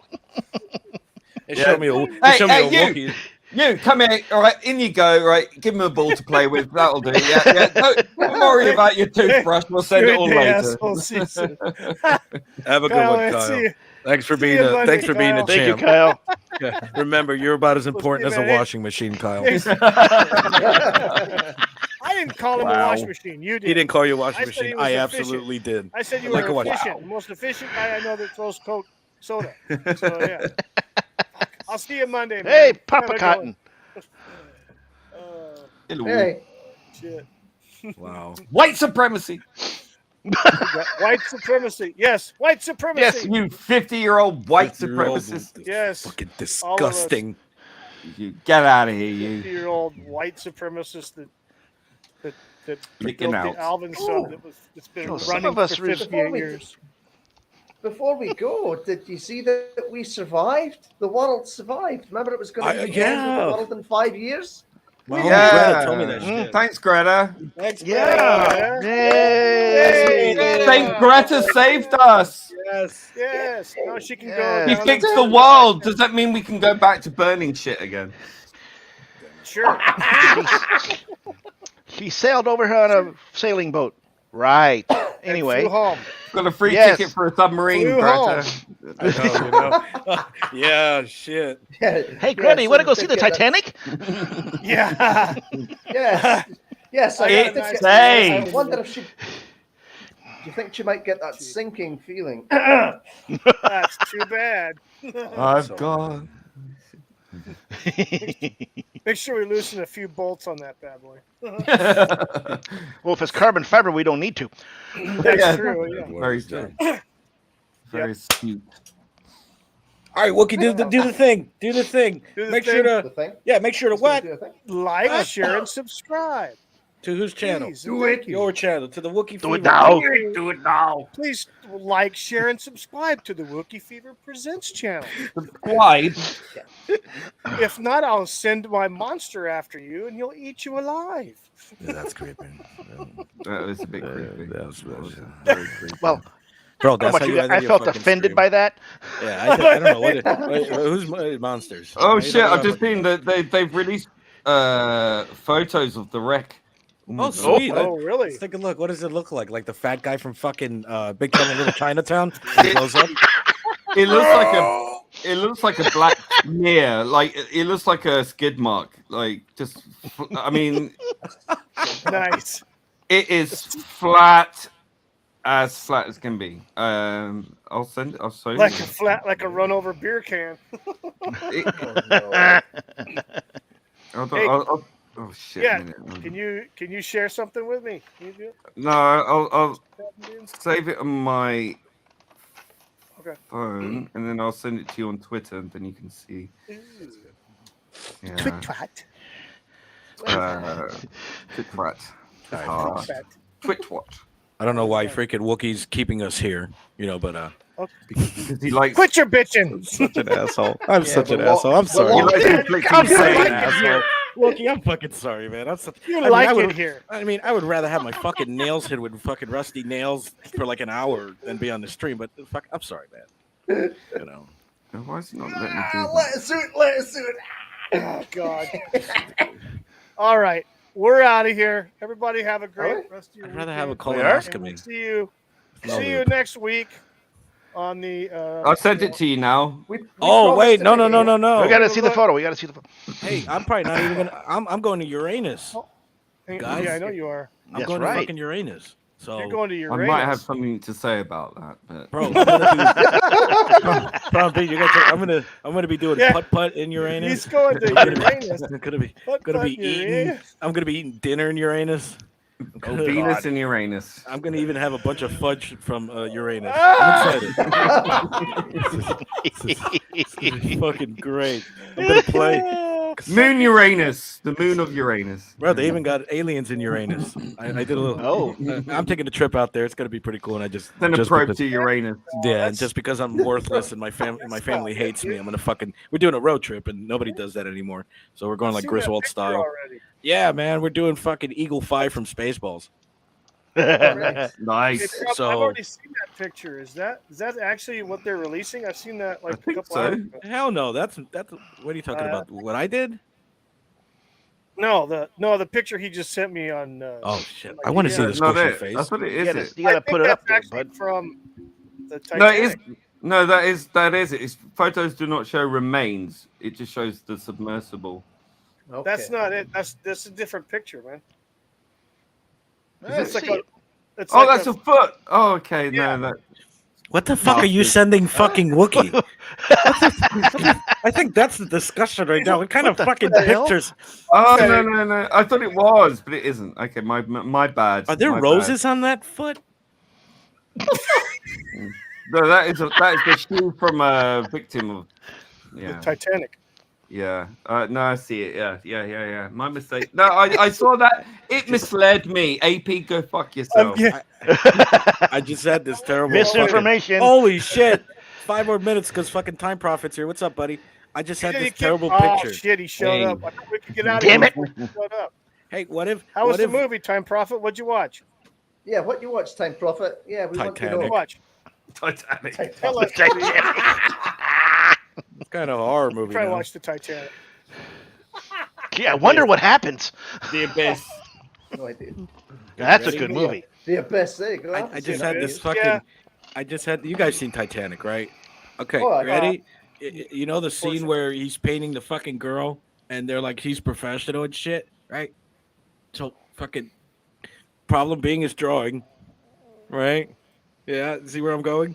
It Yeah. showed me a Hey, Wookiee. You come here, all right? In you go, right? Give him a ball to play with. That'll do. Yeah. Don't worry about your toothbrush. We'll send it all Good later. asshole season. Have a good Kyle, one, let's Kyle. see. Thanks for See being you a Monday, thanks for being a Kyle. Thank you, champ. Kyle. Yeah. Remember, you're about as important We'll as see a you, man. washing machine, Kyle. I didn't call him a Wow. washing machine. You did. He didn't call you a washing I said he machine. was I efficient. absolutely did. I said you Like were a what? efficient. The most efficient guy I know that throws Coke soda. So yeah. I'll see you Monday, man. Hey, Have a Papa good Cotton. one. Hey, Shit. Wow. White supremacy. White supremacy. Yes, white supremacy. Yes, You 50-year-old white 50-year-old supremacist. Yes. Fucking All of us. disgusting. You get out of here, you. 50-year-old white supremacist that Licking built out. the Alvin sub that's been Well, some running of us for res- 58 years. before we go, did you see that we survived? The world survived. Remember, it was going to be the end of yeah. the world in 5 years. My homie Yeah. Greta told me that shit. Thanks, Greta. Thanks, Yeah. Yay. Yay. Saint Greta saved us. Yes. Yes. Now she can Yes. go. He down fixed and- the world. Does that mean we can go back to burning shit again? Sure. She sailed over here on a sailing boat. Right. Flew Anyway. home. Got a free Yes. ticket for a submarine, Flew Greta. I know, Yeah, shit. Yeah, Hey, Granny, you want to go see the ticket, Titanic? Yeah. Yes. Yes. I wonder if she. Do you think she might get that sinking feeling? That's too bad. I've gone. Make sure we loosen a few bolts on that bad boy. Well, if it's carbon fiber, we don't need to. That's true. Yeah. Very good. Very astute. All right, Wookie, do the thing. Do the thing. Make sure to what? Like, share, and subscribe. To whose channel? Please, Your channel. To the Wookie Do Fever. it now. Do it now. Please like, share, and subscribe to the Wookie Fever Presents channel. Subscribe. If not, I'll send my monster after you, and he'll eat you alive. Yeah, that's creepy. That was a bit creepy. That was very creepy. Well, bro, how that's about how you? you ended I your felt fucking offended stream. by that. Yeah, I don't know who's monsters. Oh Are you shit! talking I've about- just seen that they've released photos of the wreck. Oh, sweet. Oh, really? Let's take a look. What does it look like? Like the fat guy from fucking Big Trouble in Little Chinatown? He blows up. It looks like a black smear. Like it looks like a skid mark. Like just, I mean, Nice. it is flat as can be. I'll send it. I'll show you. Like a run over beer can. Oh shit! Yeah. Can you share something with me? Can you do it? No, I'll save it on my phone, and then I'll send it to you on Twitter, and then you can see. Yeah. Twit-twat. Twit-twat. Twit-twat. I don't know why freaking Wookie's keeping us here, but Because he likes. Quit your bitching. such an asshole. I'm such an but what- asshole. I'm sorry. He likes inflicting I'm sorry, pain. asshole. Wookie, I'm fucking sorry, man. You I like would- it here. I mean, I would rather have my fucking nails hit with fucking rusty nails for like an hour than be on the stream. But fuck, I'm sorry, man. You know. Why is he not letting me do that? Let us do it. Oh, God. All right. We're out of here. Everybody have a great rest of your I'd rather have a weekend. colonoscopy. And we'll see No you loop. next week on the I sent it to you now. We Oh promised wait, to no. We got to see the photo. We got to see the photo. Hey, I'm probably not even gonna. I'm going to Uranus. Guys. Yeah, I know you are. I'm That's going right. to fucking Uranus. So, You're going to I Uranus. might have something to say about that, but bro, I'm gonna be doing Yeah. putt in Uranus. He's going to I'm Uranus. gonna be eating. Uranus. I'm gonna be eating dinner in Uranus. oh, Venus and Uranus. I'm gonna even have a bunch of fudge from Uranus. Ah! I'm excited. This is fucking great. I'm gonna play. Moon Uranus, the moon of Uranus. Bro, they even got aliens in Uranus. I did a little. Oh. I'm taking a trip out there. It's gonna be pretty cool. And I just Send a just probe because- to Uranus. Yeah, and just because I'm worthless and my family hates me, I'm gonna fucking. We're doing a road trip and nobody does that anymore. So we're going like Seen that Griswold picture style. already. Yeah, man, we're doing fucking Eagle 5 from Spaceballs. Nice. I've So- already seen that picture. Is that actually what they're releasing? I've seen that like I think a couple so. hours ago. Hell no, that's what are you talking about? What I did? No, the picture he just sent me on. Oh shit! like, I want to see yeah. the That's not squishy it. face. That's what it You is. gotta, it? you gotta I think put it up that's there, actually bud. from the No, it Titanic. is. No, that is it. It's photos do not show remains. It just shows the submersible. Okay. That's not it. That's a different picture, man. Let's It's like see a. it. It's Oh, like that's a foot. Oh, okay. Yeah. No, that. What the fuck are you sending fucking Wookie? I think that's the discussion right now. What kind of fucking the hell? pictures? Oh Okay. no! I thought it was, but it isn't. Okay, my bad. Are there my roses on that foot? bad. No, that is the shoe from a victim of. the Yeah. Titanic. Yeah. No, I see it. Yeah. My mistake. No, I saw that. It misled me. AP, go fuck yourself. Yeah. I just had this terrible Misinformation. Holy shit! 5 more minutes because fucking Time Profit's here. What's up, buddy? I just had this terrible Oh picture. shit! He showed Hey. up. I thought we could get out Damn of it. here. He showed up. Hey, what if? How was what the if, movie? Time Prophet. What'd you watch? Yeah, what you watch, Time Prophet? Yeah, we want to What'd Titanic. you know. watch? Titanic. Tell us. It's kind of a horror movie. Try to now. watch the Titanic. Yeah, I wonder what happens. The Abyss. No idea. That's a Ready? good movie. The Abyss. There you go. I just had this fucking. Yeah. I just had. You guys seen Titanic, right? Okay, Oh, I- ready? You know the scene where he's painting the fucking girl, and they're like, he's professional and shit, right? So fucking problem being is drawing, right? Yeah, see where I'm going?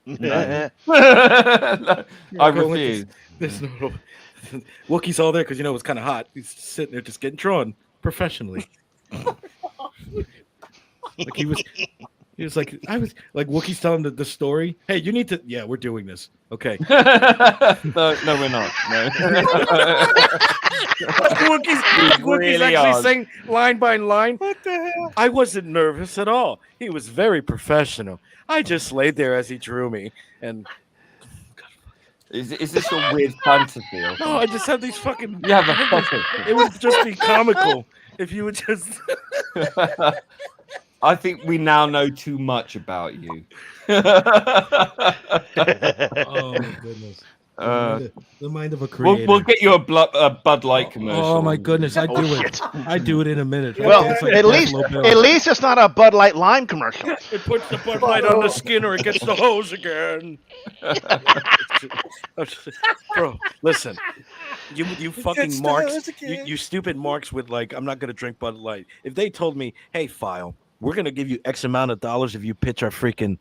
No. I Going with refuse. this no Wookiee's all there because it's kind of hot. He's sitting there just getting drawn professionally. Like he was like Wookiee's telling the story. Hey, you need to. Yeah, we're doing this. Okay. No, we're not. No. Wookiee's really actually are. saying line by line. What the hell? I wasn't nervous at all. He was very professional. I just laid there as he drew me, and Is this your weird fantasy? Or no, something? I just had these fucking. You have a fantasy. It would just be comical if you would just. I think we now know too much about you. Oh my goodness. The mind of a creator. We'll get you a Bud Light commercial. Oh my goodness, I do it. shit. I do it in a minute. Well, It's like at least Buffalo Bill. at least it's not a Bud Light lime commercial. It puts the Bud Light on the skin, or it gets the hose again. Bro, listen, you fucking marks, you stupid marks with like, I'm not gonna drink Bud Light. If they told me, hey, File, we're gonna give you X amount of dollars if you pitch our freaking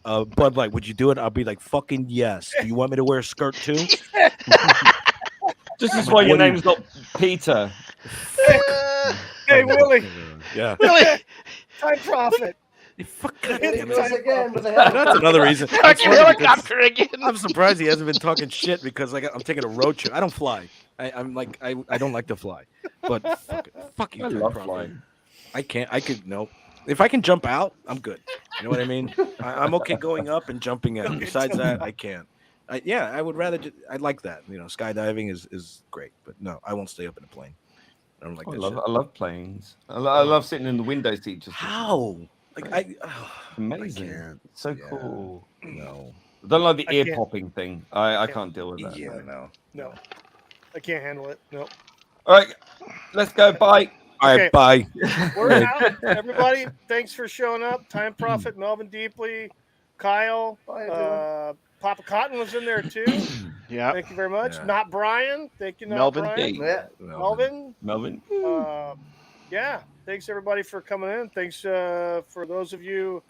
Bud Light, would you do it? I'll be like, fucking yes. Do you want me to wear a skirt too? This is why your name's not Peter. Hey, Willie, Yeah. Really? time profit. Fuck, Hit goddamn us it. again with a That's another reason. Fucking It's funny because helicopter again. I'm surprised he hasn't been talking shit because like I'm taking a road trip. I don't fly. I'm like I don't like to fly. But fuck you. I Time love profit. flying. I can't. I could no. If I can jump out, I'm good. You know what I mean? I'm okay going up and jumping out. Besides that, I can't. I would rather. I like that. Skydiving is great, but no, I won't stay up in a plane. I don't like that shit. I love planes. I love sitting in the window seat. Just How? Like amazing. can't. So Yeah. cool. No. I don't like the I ear can't. popping thing. I can't deal with that. Yeah, no. No, I can't handle it. No. All right, let's go. Bye. All right, Okay. bye. We're out. Everybody, thanks for showing up. Time Profit, Melvin Deeply, Kyle, Bye, everyone. Papa Cotton was in there too. Yeah. Thank you very much. Yeah. Not Brian. Thank you, not Melvin. Brian. Yeah. Melvin. Melvin. Yeah. Thanks everybody for coming in. Thanks for those of you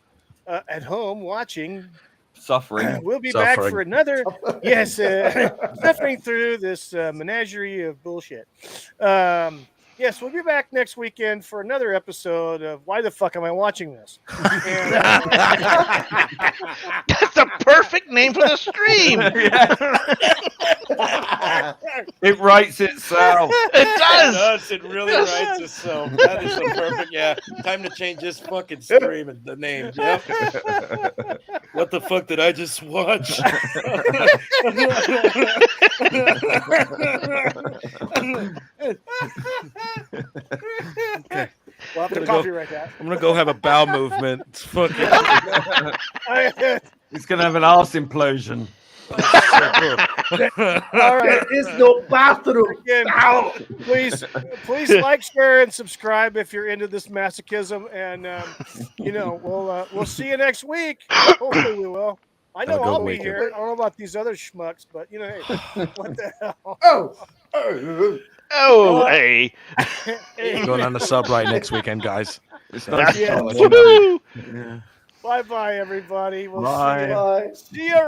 at home watching. Suffering. We'll be back Suffering. for another. Yes, suffering through this menagerie of bullshit. Yes, we'll be back next weekend for another episode of Why the Fuck Am I Watching This? And, That's the perfect name for the stream. It writes itself. It does. It really writes itself. That is the perfect. Yeah, time to change this fucking stream and the name. Yep. What the fuck did I just watch? Okay. we'll have to Gonna go- copyright that. I'm gonna go have a bowel movement. It's fucking. He's gonna have an arse implosion. All right. There is no bathroom. Again, please like, share, and subscribe if you're into this masochism. And we'll see you next week. Hopefully, we will. I know Have a good I'll be weekend. here. I don't know about these other schmucks, but hey, what the hell? Oh, hey. Going on the sub right next weekend, guys. It's That's- not. Woohoo! Bye, everybody. We'll Bye. see you. Bye. See you.